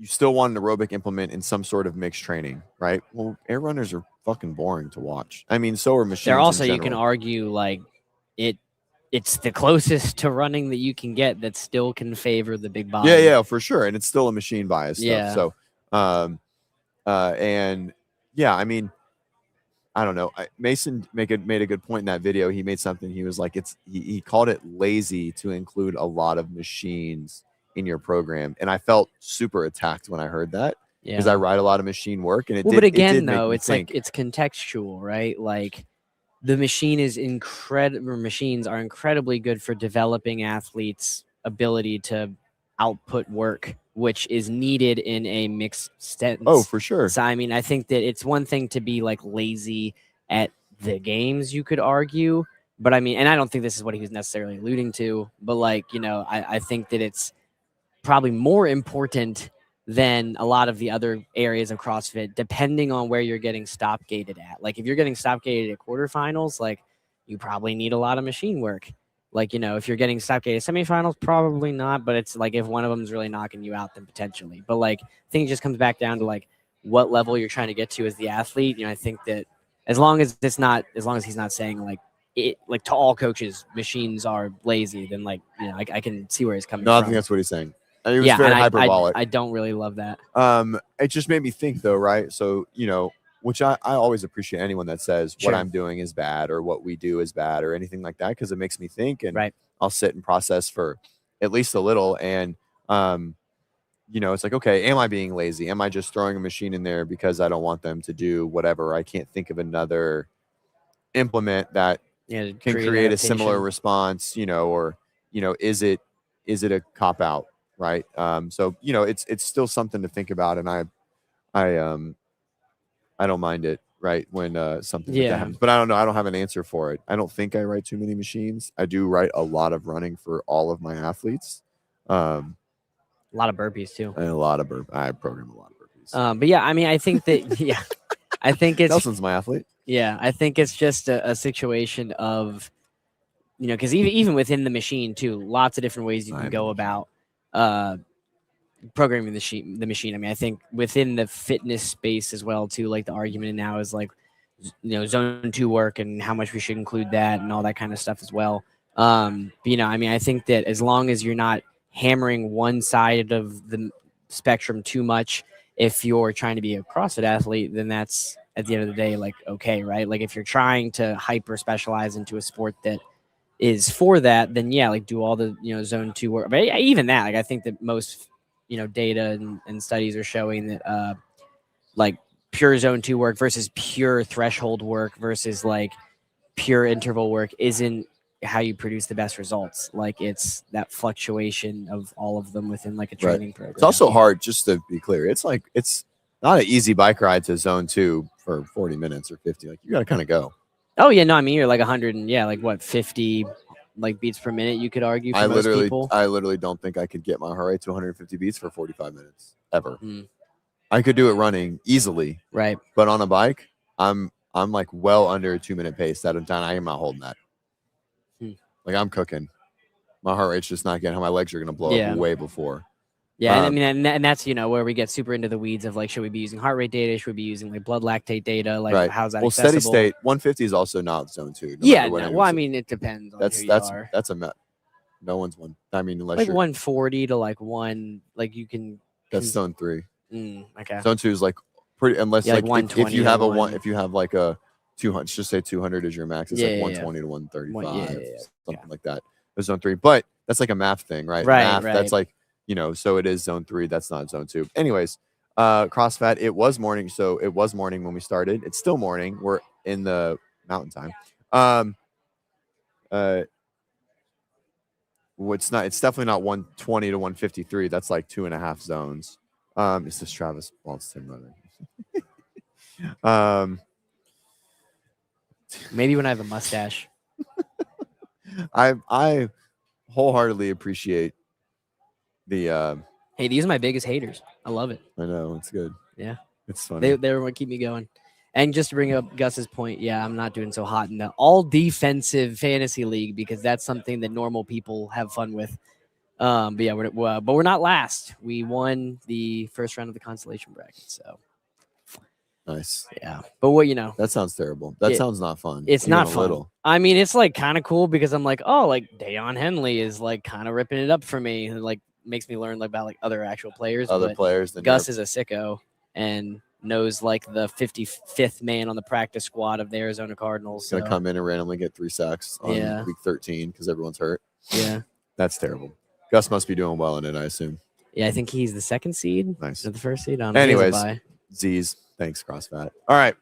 still want an aerobic implement in some sort of mixed training, right? Well, air runners are fucking boring to watch. I mean, so are machines. They're also, you can argue like it's the closest to running that you can get that still can favor the big body. Yeah, for sure. And it's still a machine bias stuff. So, and yeah, I mean, I don't know. Mason made a good point in that video. He made something. He was like, he called it lazy to include a lot of machines in your program. And I felt super attacked when I heard that because I write a lot of machine work. And but again, though, it's like, it's contextual, right? Like, the machines are incredibly good for developing athletes' ability to output work, which is needed in a mixed sense. Oh, for sure. So, I mean, I think that it's one thing to be like lazy at the games, you could argue, but I mean, and I don't think this is what he was necessarily alluding to, but like, you know, I think that it's probably more important than a lot of the other areas of CrossFit, depending on where you're getting stop gated at. Like if you're getting stop gated at quarterfinals, like you probably need a lot of machine work. Like, you know, if you're getting stop gated semifinals, probably not, but it's like if one of them is really knocking you out, then potentially. But like, I think it just comes back down to like what level you're trying to get to as the athlete. You know, I think that as long as he's not saying like like to all coaches, machines are lazy, then like I can see where he's coming No, I from. think that's what he's saying. It was very and hyperbolic. I don't really love that. It just made me think though, right? So, which I always appreciate anyone that says Sure. what I'm doing is bad or what we do is bad or anything like that, because it makes me think, and Right. I'll sit and process for at least a little. And, it's like, okay, am I being lazy? Am I just throwing a machine in there because I don't want them to do whatever? I can't think of another implement that Yeah, can create a similar adaptation. response, or, is it a cop out? Right. So, it's still something to think about. And I don't mind it, right, when something like that Yeah. happens. But I don't know. I don't have an answer for it. I don't think I write too many machines. I do write a lot of running for all of my athletes. A lot of burpees too. And a lot of I program a lot of burpees. But yeah, I mean, I think that yeah, I think it's Nelson's my athlete. Yeah, I think it's just a situation of, because even within the machine too, lots of different ways you can go about programming the machine. I mean, I think within the fitness space as well too, like the argument now is like, zone 2 work and how much we should include that and all that kind of stuff as well. But, I mean, I think that as long as you're not hammering one side of the spectrum too much, if you're trying to be a CrossFit athlete, then that's at the end of the day, like, okay, right? Like if you're trying to hyper specialize into a sport that is for that, then yeah, like do all the, zone 2 work. But even that, like I think that most, data and studies are showing that like pure zone 2 work versus pure threshold work versus like pure interval work isn't how you produce the best results. Like it's that fluctuation of all of them within like a training program. It's also hard, just to be clear. It's like, it's not an easy bike ride to zone 2 for 40 minutes or 50. Like you got to kind of go. Oh yeah, no, I mean you're like 100 and like what 50 like beats per minute. You could argue. For most people. I literally don't think I could get my heart rate to 150 beats for 45 minutes ever. I could do it running easily, right? But on a bike, I'm like well under a 2-minute pace. That I'm done. I am not holding that. Like I'm cooking. My heart rate's just not getting how my legs are going to blow up way before. Yeah, and I mean, and that's where we get super into the weeds of like, should we be using heart rate data? Should we be using like blood lactate data? Like, how's that? Well, accessible? Steady state 150 is also not zone 2. Well, I mean, it depends. On who you are. That's a no one's one. I mean, unless like you're 140 to like 1, like you can. That's zone 3. Okay. Zone 2 is like pretty, unless like if you have if you have like a 200, just say 200 is your max. It's like 120 to 135, something like that. That's zone 3, but that's like a math thing, right? Math, that's like, so it is zone 3. That's not zone 2. Anyways, CrossFit, it was morning. So it was morning when we started. It's still morning. We're in the mountain time. It's definitely not 120 to 153. That's like 2.5 zones. It's just Travis Walton running. Maybe when I have a mustache. I wholeheartedly appreciate the hey, these are my biggest haters. I love it. I know, it's good. Yeah, it's funny. They're what keep me going. And just to bring up Gus's point, yeah, I'm not doing so hot in the all defensive fantasy league because that's something that normal people have fun with. But yeah, we're not last. We won the first round of the consolation bracket, so nice. Yeah, but what that sounds terrible. That sounds not fun. It's not fun. Little. I mean, it's like kind of cool because I'm like, oh, like Dayon Henley is like kind of ripping it up for me, and like makes me learn like about like other actual players. Other players. Than Gus is a sicko and knows like the 55th man on the practice squad of the Arizona Cardinals. He's gonna come in and randomly get 3 sacks on week 13 because everyone's hurt. Yeah, that's terrible. Gus must be doing well in it, I assume. Yeah, I think he's the 2nd seed. Nice. Or the 1st seed. Anyways, Z's. Thanks, CrossFit. All right,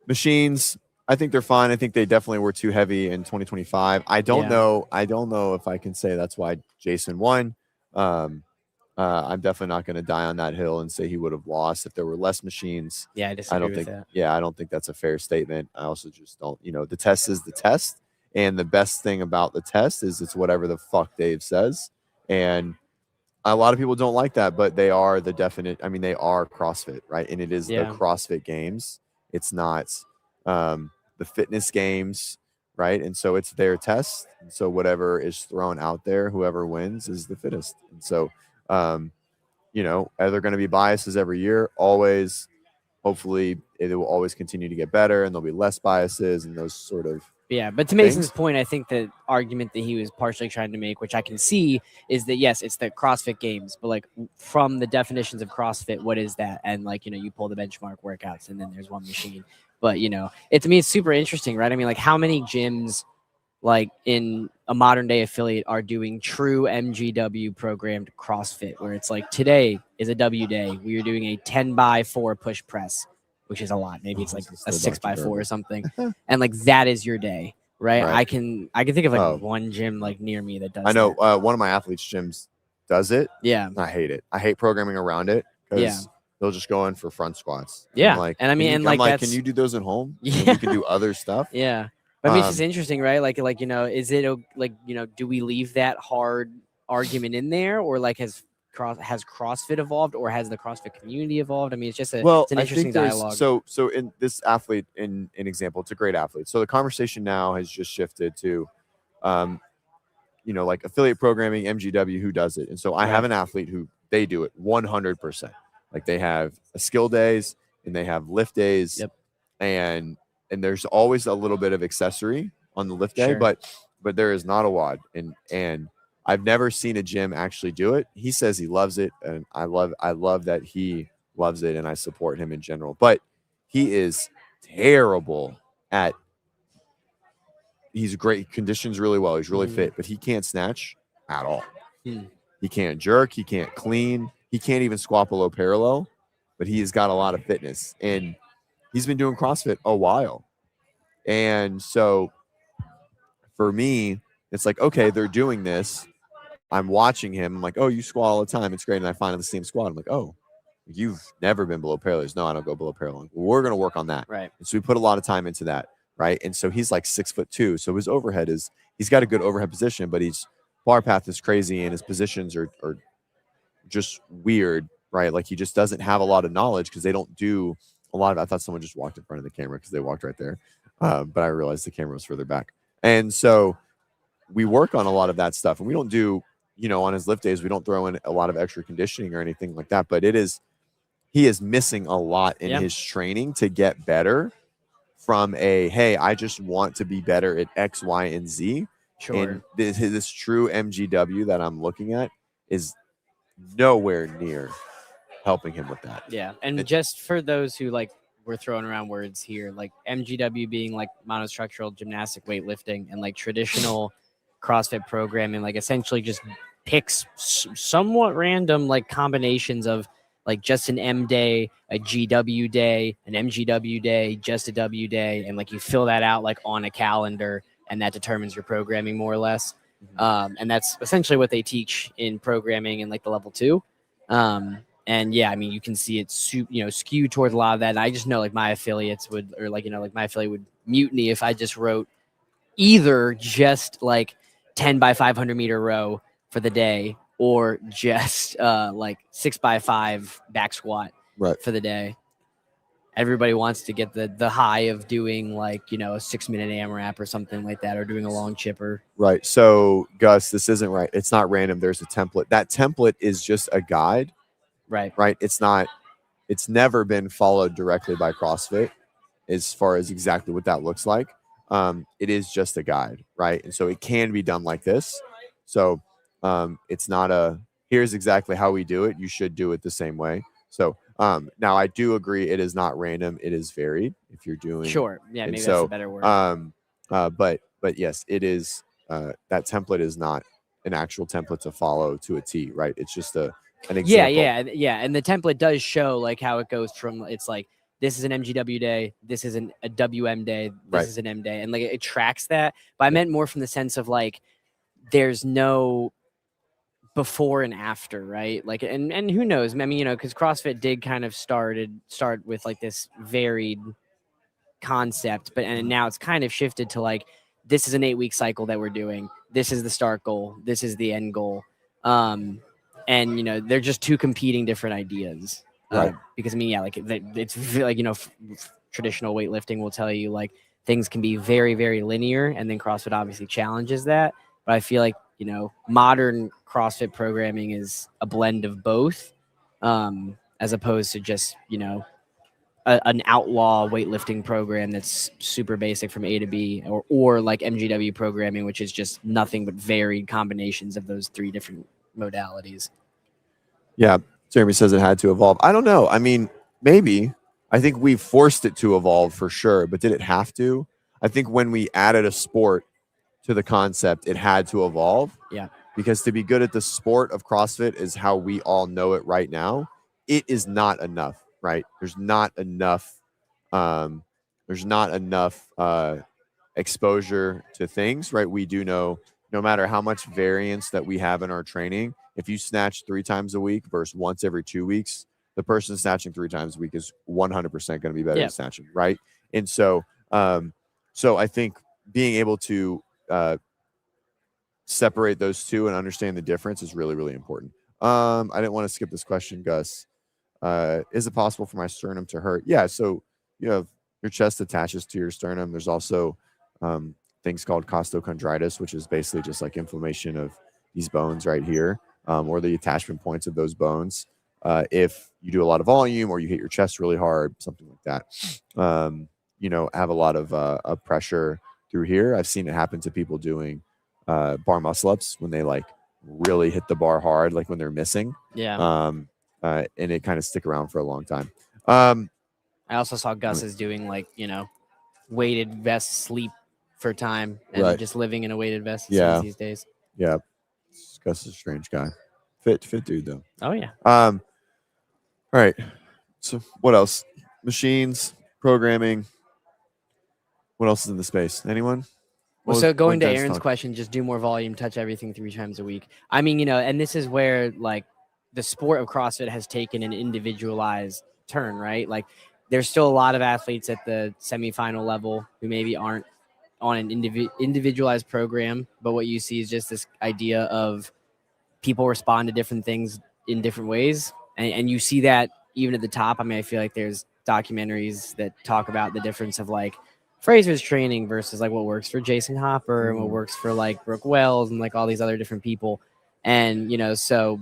machines. I think they're fine. I think they definitely were too heavy in 2025. I don't know. I don't know if I can say that's why Jason won. I'm definitely not going to die on that hill and say he would have lost if there were less machines. Yeah, I disagree with that. Yeah, I don't think that's a fair statement. I also just don't. The test is the test, and the best thing about the test is it's whatever the fuck Dave says, and a lot of people don't like that, but they are the definite. I mean, they are CrossFit, right? And it is the CrossFit Games. It's not the fitness games, right? And so it's their test. And so whatever is thrown out there, whoever wins is the fittest. And so, are there going to be biases every year? Always. Hopefully, it will always continue to get better, and there'll be less biases and those sort of Yeah, but to Mason's point, I think the argument that he was partially trying to make, which I can see, is that yes, it's the CrossFit Games, but like from the definitions of CrossFit, what is that? And like, you know, you pull the benchmark workouts and then there's one machine. But you know, to me, it's super interesting, right? I mean, like how many gyms like in a modern day affiliate are doing true MGW programmed CrossFit, where it's like today is a W day. We are doing a 10x4 push press, which is a lot. Maybe it's like a 6x4 or something. And like that is your day, right? I can think of like one gym like near me that does I know that. one of my athletes' gyms does it. Yeah. I hate it. I hate programming around it because they'll just go in for front squats. Yeah. I'm like, and I mean, and like, can you do those at home? Yeah. And we can do other stuff. Yeah. But I mean, it's just interesting, right? Like, you know, is it like, you know, do we leave that hard argument in there, or like has CrossFit evolved, or has the CrossFit community evolved? I mean, it's just it's an interesting dialogue. So in this athlete, in example, it's a great athlete. So the conversation now has just shifted to, you know, like affiliate programming, MGW, who does it? And so I have an athlete who they do it 100%. Like they have a skill days and they have lift days, and there's always a little bit of accessory on the lift day, but there is not a WOD. And I've never seen a gym actually do it. He says he loves it, and I love that he loves it, and I support him in general. But he is terrible at. He's great, conditions really well. He's really fit, but he can't snatch at all. He can't jerk. He can't clean. He can't even squat below parallel. But he's got a lot of fitness, and he's been doing CrossFit a while. And so for me, it's like, okay, they're doing this. I'm watching him. I'm like, oh, you squat all the time. It's great. And I find the same squat. I'm like, oh, you've never been below parallel. No, I don't go below parallel. Well, we're going to work on that. Right. And so we put a lot of time into that. Right. And so he's like 6'2". So his overhead he's got a good overhead position, but his bar path is crazy and his positions are just weird. Right. Like he just doesn't have a lot of knowledge because they don't do a lot of, I thought someone just walked in front of the camera because they walked right there. But I realized the camera was further back. And so we work on a lot of that stuff, and we don't do, you know, on his lift days, we don't throw in a lot of extra conditioning or anything like that, but he is missing a lot in his training to get better from hey, I just want to be better at X, Y, and Z. Sure. And this true MGW that I'm looking at is nowhere near helping him with that. Yeah. And just for those who like, we're throwing around words here, like MGW being like monostructural gymnastic weightlifting, and like traditional CrossFit programming, like essentially just picks somewhat random like combinations of like just an M day, a GW day, an MGW day, just a W day, and like you fill that out like on a calendar, and that determines your programming more or less. And that's essentially what they teach in programming in like the level 2. And yeah, I mean, you can see it, skew towards a lot of that. And I just know like my affiliates would, or like, you know, like my affiliate would mutiny if I just wrote either just like 10x500 meter row for the day, or just like 6x5 back squat for the day. Everybody wants to get the high of doing like, you know, a 6-minute AMRAP or something like that, or doing a long chipper. Right. So Gus, this isn't right. It's not random. There's a template. That template is just a guide. Right. It's never been followed directly by CrossFit as far as exactly what that looks like. It is just a guide. Right. And so it can be done like this. So it's not here's exactly how we do it. You should do it the same way. So now I do agree. It is not random. It is varied if you're doing. Sure. Yeah. Maybe that's a better word. But yes, it is. That template is not an actual template to follow to a T. Right. It's just an example. Yeah. And the template does show like how it goes from, it's like, this is an MGW day, this is a WM day, this is an M day. And like it tracks that. But I meant more from the sense of like, there's no before and after, right? Like, and who knows? I mean, you know, because CrossFit did kind of start with like this varied concept, and now it's kind of shifted to like, this is an 8-week cycle that we're doing. This is the start goal. This is the end goal. And you know, they're just two competing different ideas. Right. Because I mean, yeah, like it's like, you know, traditional weightlifting will tell you like things can be very, very linear, and then CrossFit obviously challenges that. But I feel like, you know, modern CrossFit programming is a blend of both, as opposed to just, you know, an outlaw weightlifting program that's super basic from A to B, or like MGW programming, which is just nothing but varied combinations of those 3 different modalities. Yeah, Jeremy says it had to evolve. I don't know. I mean, maybe. I think we forced it to evolve for sure, but did it have to? I think when we added a sport to the concept, it had to evolve. Yeah. Because to be good at the sport of CrossFit is how we all know it right now. It is not enough, right? There's not enough. There's not enough exposure to things, right? We do know no matter how much variance that we have in our training, if you snatch 3 times a week versus once every 2 weeks, the person snatching 3 times a week is 100% going to be better at snatching, right? And so, so I think being able to separate those two and understand the difference is really, really important. I didn't want to skip this question, Gus. Is it possible for my sternum to hurt? Yeah. So you have your chest attaches to your sternum. There's also things called costochondritis, which is basically just like inflammation of these bones right here, or the attachment points of those bones. If you do a lot of volume or you hit your chest really hard, something like that, have a lot of pressure through here. I've seen it happen to people doing bar muscle ups when they like really hit the bar hard, like when they're missing. Yeah. And it kind of stick around for a long time. I also saw Gus is doing like, weighted vest sleep for time and just living in a weighted vest these days. Yeah. Gus is a strange guy. Fit dude though. Oh yeah. All right. So what else? Machines, programming. What else is in the space? Anyone? Well, so going to Aaron's question, just do more volume, touch everything 3 times a week. I mean, and this is where like the sport of CrossFit has taken an individualized turn, right? Like there's still a lot of athletes at the semifinal level who maybe aren't on an individualized program, but what you see is just this idea of people respond to different things in different ways. And you see that even at the top. I mean, I feel like there's documentaries that talk about the difference of like Fraser's training versus like what works for Jason Hopper and what works for like Brooke Wells and like all these other different people. And, so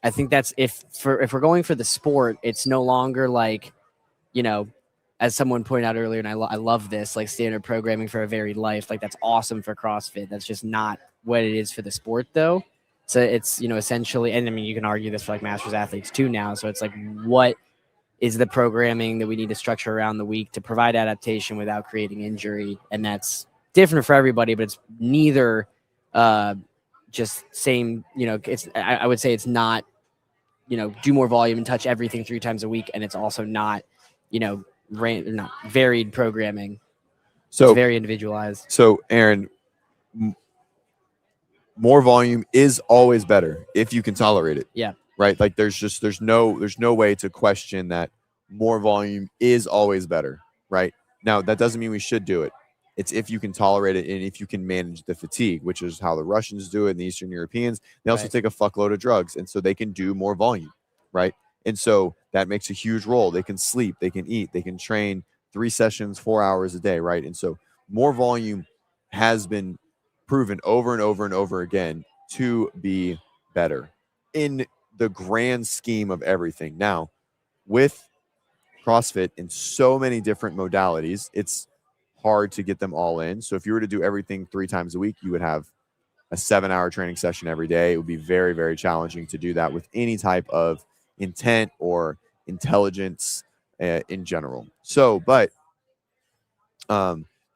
I think that's if we're going for the sport, it's no longer like, as someone pointed out earlier, and I love this, like standard programming for a varied life. Like that's awesome for CrossFit. That's just not what it is for the sport though. So it's, essentially, and I mean, you can argue this for like masters athletes too now. So it's like, what is the programming that we need to structure around the week to provide adaptation without creating injury? And that's different for everybody, but it's neither just same, it's, I would say it's not, do more volume and touch everything 3 times a week. And it's also not, not varied programming. So it's very individualized. So Aaron, more volume is always better if you can tolerate it. Yeah. Right. Like there's no way to question that more volume is always better. Right. Now, that doesn't mean we should do it. It's if you can tolerate it and if you can manage the fatigue, which is how the Russians do it and the Eastern Europeans. They also take a fuckload of drugs. And so they can do more volume. Right. And so that makes a huge role. They can sleep, they can eat, they can train 3 sessions, 4 hours a day. Right. And so more volume has been proven over and over and over again to be better in the grand scheme of everything. Now, with CrossFit in so many different modalities, it's hard to get them all in. So if you were to do everything 3 times a week, you would have a 7-hour training session every day. It would be very, very challenging to do that with any type of intent or intelligence in general. So, but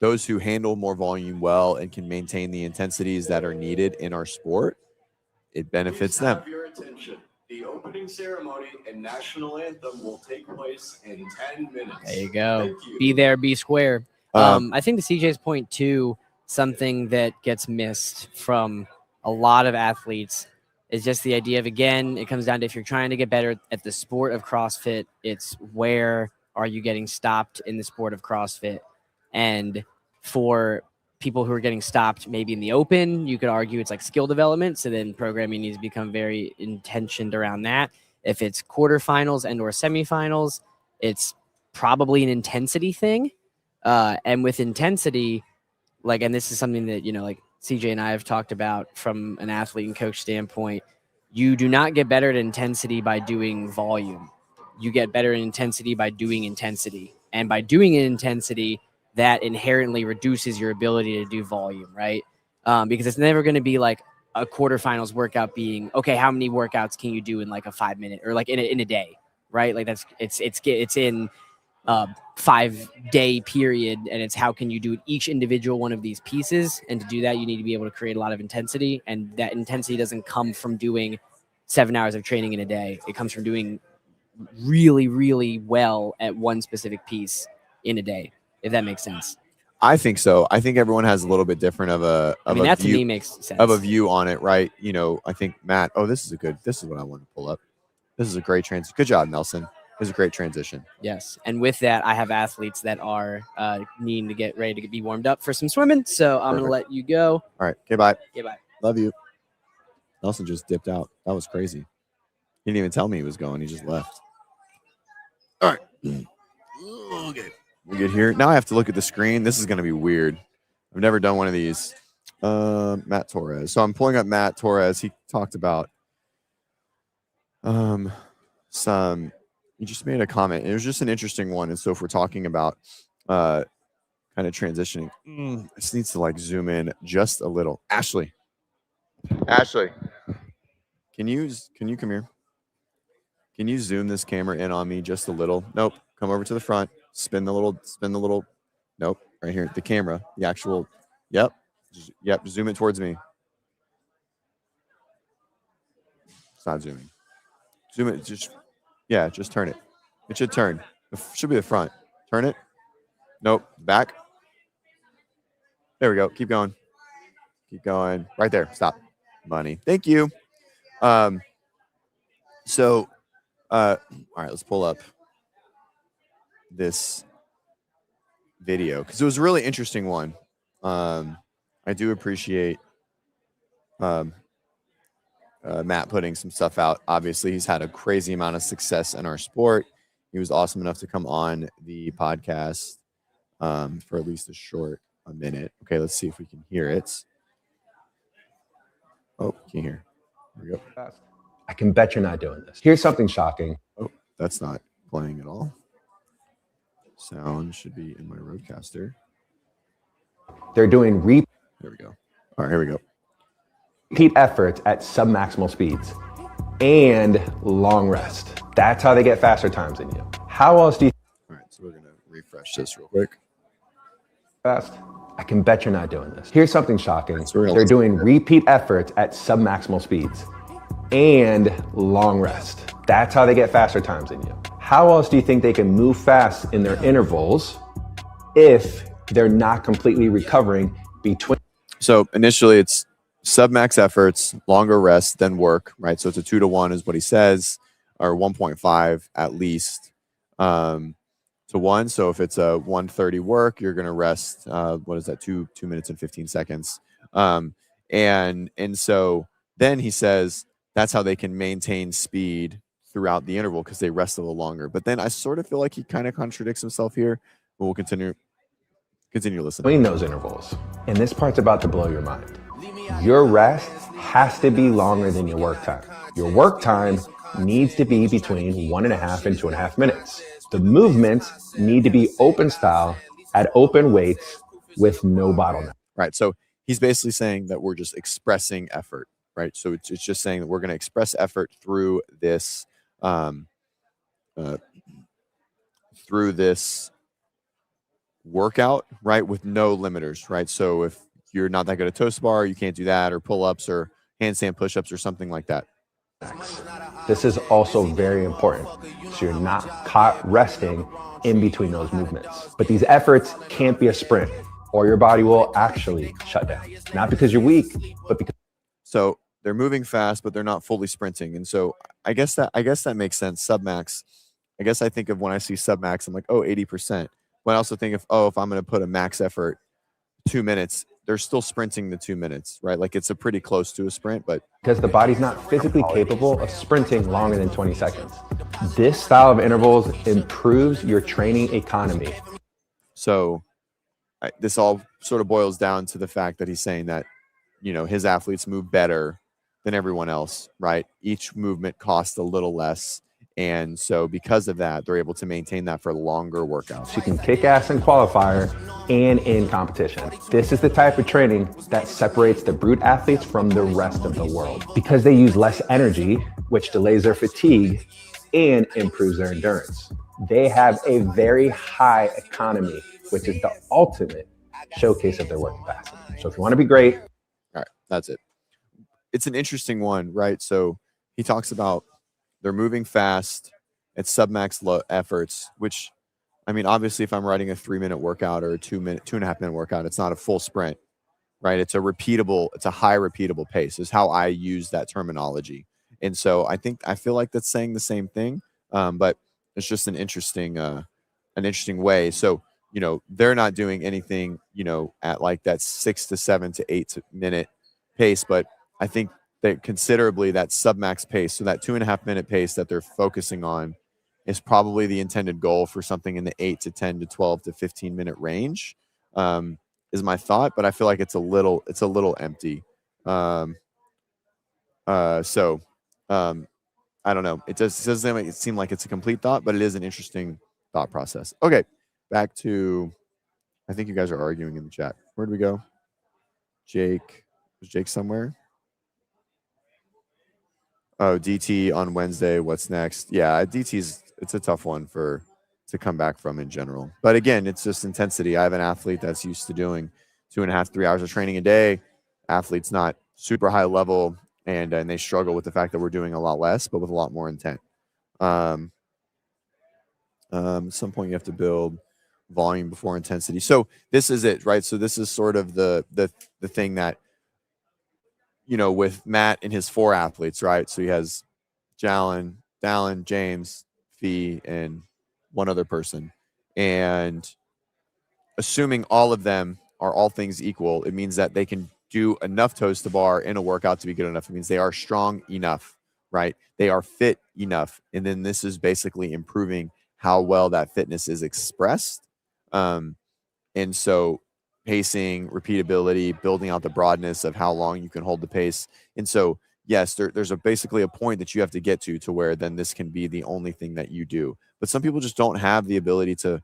those who handle more volume well and can maintain the intensities that are needed in our sport, it benefits them. Your attention. The opening ceremony and national anthem will take place in 10 minutes. There you go. Be there, be square. I think to CJ's point too, something that gets missed from a lot of athletes is just the idea of, again, it comes down to if you're trying to get better at the sport of CrossFit, it's where are you getting stopped in the sport of CrossFit? And for people who are getting stopped maybe in the open, you could argue it's like skill development. So then programming needs to become very intentioned around that. If it's quarterfinals and or semifinals, it's probably an intensity thing. And with intensity, like, and this is something that, like CJ and I have talked about from an athlete and coach standpoint, you do not get better at intensity by doing volume. you get better in intensity by doing intensity. And by doing intensity, that inherently reduces your ability to do volume, right? Because it's never going to be like a quarterfinals workout being, okay, how many workouts can you do in like a 5 minute or like in a day, right? Like it's in 5-day period, and it's how can you do each individual one of these pieces. And to do that, you need to be able to create a lot of intensity, and that intensity doesn't come from doing 7 hours of training in a day. It comes from doing really, really well at one specific piece in a day, if that makes sense. I think so. I think everyone has a little bit different of a that view, to me makes sense. of a view on it, right? You know, I think Matt. Oh, this is what I want to pull up. This is a great transition. Good job, Nelson. This is a great transition. Yes, and with that, I have athletes that are needing to get ready to be warmed up for some swimming. So I'm gonna let you go. All right. Okay. Bye. Okay, bye. Love you. Nelson just dipped out. That was crazy. He didn't even tell me he was going. He just left. All right. Okay. We get here. Now I have to look at the screen. This is going to be weird. I've never done one of these. Matt Torres. So I'm pulling up Matt Torres. He talked about he just made a comment. It was just an interesting one. And so if we're talking about kind of transitioning, this needs to like zoom in just a little. Ashley, can you come here? Can you zoom this camera in on me just a little? Nope. Come over to the front. Spin the little. Nope. Right here. The camera. The actual. Yep. Yep. Zoom it towards me. It's not zooming. Zoom it. Just turn it. It should turn. It should be the front. Turn it. Nope. Back. There we go. Keep going. Keep going. Right there. Stop. Money. Thank you. All right, let's pull up this video because it was a really interesting one. I do appreciate Matt putting some stuff out. Obviously, he's had a crazy amount of success in our sport. He was awesome enough to come on the podcast for at least a minute. Okay, let's see if we can hear it. Oh, can't hear. There we go. I can bet you're not doing this. Here's something shocking. Oh, that's not playing at all. Sound should be in my Rodecaster. They're doing There we go. All right, here we go. repeat efforts at submaximal speeds and long rest. That's how they get faster times than you. How else do you? All right, so we're gonna refresh this real quick. Fast. I can bet you're not doing this. Here's something shocking. So they're doing repeat efforts at submaximal speeds and long rest. That's how they get faster times than you. How else do you think they can move fast in their intervals if they're not completely recovering between? So initially it's submax efforts, longer rest, then work, right? So it's a 2-to-1 is what he says, or 1.5 at least to 1. So if it's a 1:30 work, you're going to rest, what is that? 2 minutes and 15 seconds. And so then he says that's how they can maintain speed throughout the interval because they rest a little longer. But then I sort of feel like he kind of contradicts himself here. But we'll continue listening. Between those intervals. And this part's about to blow your mind. Your rest has to be longer than your work time. Your work time needs to be between 1.5 and 2.5 minutes. The movements need to be open style at open weights with no bottleneck. Right. So he's basically saying that we're just expressing effort, right? So it's just saying that we're going to express effort through this workout, right? With no limiters, right? So if you're not that good at toast bar, you can't do that, or pull-ups or handstand push-ups or something like that. This is also very important. So you're not caught resting in between those movements. But these efforts can't be a sprint or your body will actually shut down. Not because you're weak, but because. So they're moving fast, but they're not fully sprinting. And so I guess that makes sense. Submax. I guess I think of when I see submax, I'm like, oh, 80%. But I also think if I'm going to put a max effort 2 minutes, they're still sprinting the 2 minutes, right? Like it's a pretty close to a sprint, but because the body's not physically capable of sprinting longer than 20 seconds. This style of intervals improves your training economy. So this all sort of boils down to the fact that he's saying that, his athletes move better than everyone else, right? Each movement costs a little less. And so because of that, they're able to maintain that for longer workouts. You can kick ass in qualifier and in competition. This is the type of training that separates the brute athletes from the rest of the world because they use less energy, which delays their fatigue and improves their endurance. They have a very high economy, which is the ultimate showcase of their work capacity. So if you want to be great. All right, that's it. It's an interesting one, right? So he talks about they're moving fast at submax efforts, which, I mean, obviously if I'm writing a 3-minute workout or a 2.5-minute workout, it's not a full sprint, right? It's a high repeatable pace is how I use that terminology. And so I feel like that's saying the same thing, but it's just an interesting way. So, they're not doing anything, at like that 6 to 7 to 8 minute pace, but I think that considerably that submax pace, so that 2.5-minute pace that they're focusing on is probably the intended goal for something in the 8 to 10 to 12 to 15-minute range, is my thought, but I feel like it's a little empty. So I don't know. It doesn't seem like it's a complete thought, but it is an interesting thought process. Okay, back to, I think you guys are arguing in the chat. Where did we go? Jake. Was Jake somewhere? Oh, DT on Wednesday. What's next? Yeah, it's a tough one to come back from in general. But again, it's just intensity. I have an athlete that's used to doing 2.5, 3 hours of training a day. Athlete's not super high level, and they struggle with the fact that we're doing a lot less, but with a lot more intent. At some point, you have to build volume before intensity. So this is it, right? So this is sort of the thing that, with Matt and his 4 athletes, right? So he has Dallin, James, Fee, and one other person. And assuming all of them are all things equal, it means that they can do enough toes to bar in a workout to be good enough. It means they are strong enough, right? They are fit enough. And then this is basically improving how well that fitness is expressed. And so pacing, repeatability, building out the broadness of how long you can hold the pace. And so, yes, there's basically a point that you have to get to where then this can be the only thing that you do. But some people just don't have the ability to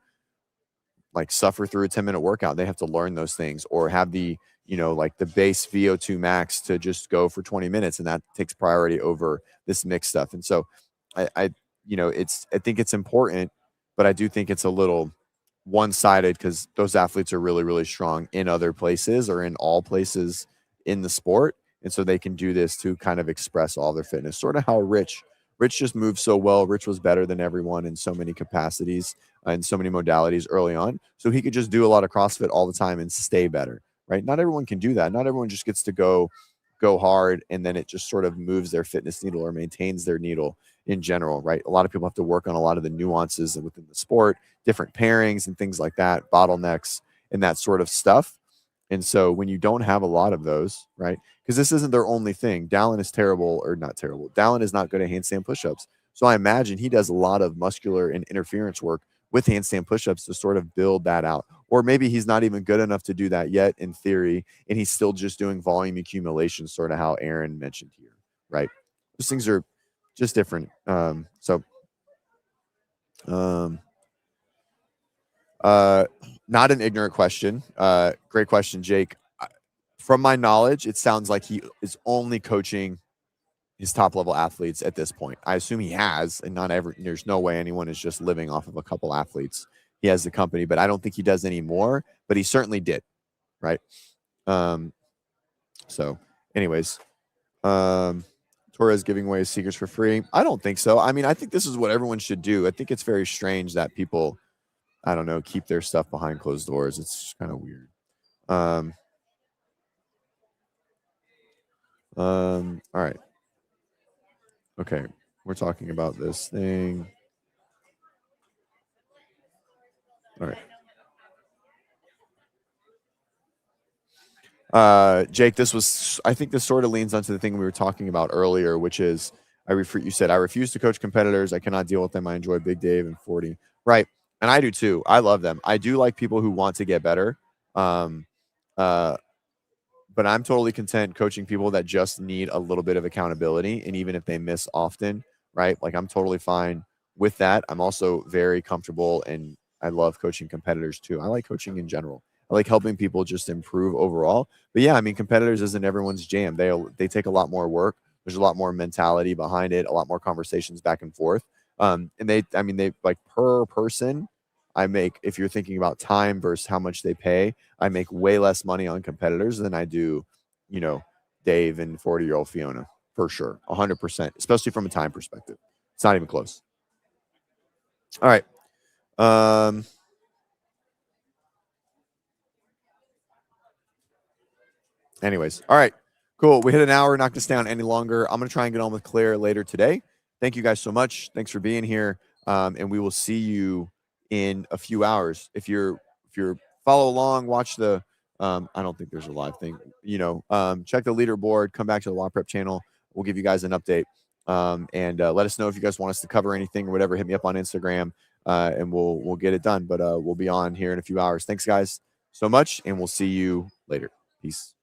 like suffer through a 10-minute workout. They have to learn those things or have the, like the base VO2 max to just go for 20 minutes. And that takes priority over this mixed stuff. And so I think it's important, but I do think it's a little one-sided because those athletes are really, really strong in other places or in all places in the sport. And so they can do this to kind of express all their fitness, sort of how Rich just moved so well. Rich was better than everyone in so many capacities and so many modalities early on. So he could just do a lot of CrossFit all the time and stay better, right? Not everyone can do that. Not everyone just gets to go hard and then it just sort of moves their fitness needle or maintains their needle in general, right? A lot of people have to work on a lot of the nuances within the sport, different pairings and things like that, bottlenecks and that sort of stuff. And so when you don't have a lot of those, right? Because this isn't their only thing. Dallin is terrible, or not terrible. Dallin is not good at handstand push-ups. So I imagine he does a lot of muscular and interference work with handstand push-ups to sort of build that out. Or maybe he's not even good enough to do that yet in theory, and he's still just doing volume accumulation, sort of how Aaron mentioned here, right? Those things are just different. Not an ignorant question. Great question, Jake. From my knowledge, it sounds like he is only coaching his top level athletes at this point. I assume he has, and there's no way anyone is just living off of a couple athletes. He has the company, but I don't think he does any more, but he certainly did. Right. So anyways, Torres giving away his secrets for free. I don't think so. I mean, I think this is what everyone should do. I think it's very strange that people, I don't know, keep their stuff behind closed doors. It's kind of weird. All right. Okay. We're talking about this thing. All right. Jake, I think this sort of leans onto the thing we were talking about earlier, which is you said, I refuse to coach competitors. I cannot deal with them. I enjoy Big Dave and 40. Right. And I do too. I love them. I do like people who want to get better. But I'm totally content coaching people that just need a little bit of accountability. And even if they miss often, right? Like I'm totally fine with that. I'm also very comfortable, and I love coaching competitors too. I like coaching in general. I like helping people just improve overall. But yeah, I mean, competitors isn't everyone's jam. They take a lot more work. There's a lot more mentality behind it, a lot more conversations back and forth. And they like per person, I make, if you're thinking about time versus how much they pay, I make way less money on competitors than I do, you know, Dave and 40-year-old Fiona, for sure. 100%, especially from a time perspective. It's not even close. All right. Anyways, all right, cool. We hit an hour, knocked us down any longer. I'm going to try and get on with Claire later today. Thank you guys so much. Thanks for being here. And we will see you in a few hours. If you're follow along, watch the, I don't think there's a live thing, check the leaderboard, come back to the WODprep channel. We'll give you guys an update. And let us know if you guys want us to cover anything or whatever. Hit me up on Instagram, and we'll get it done. But we'll be on here in a few hours. Thanks guys so much. And we'll see you later. Peace.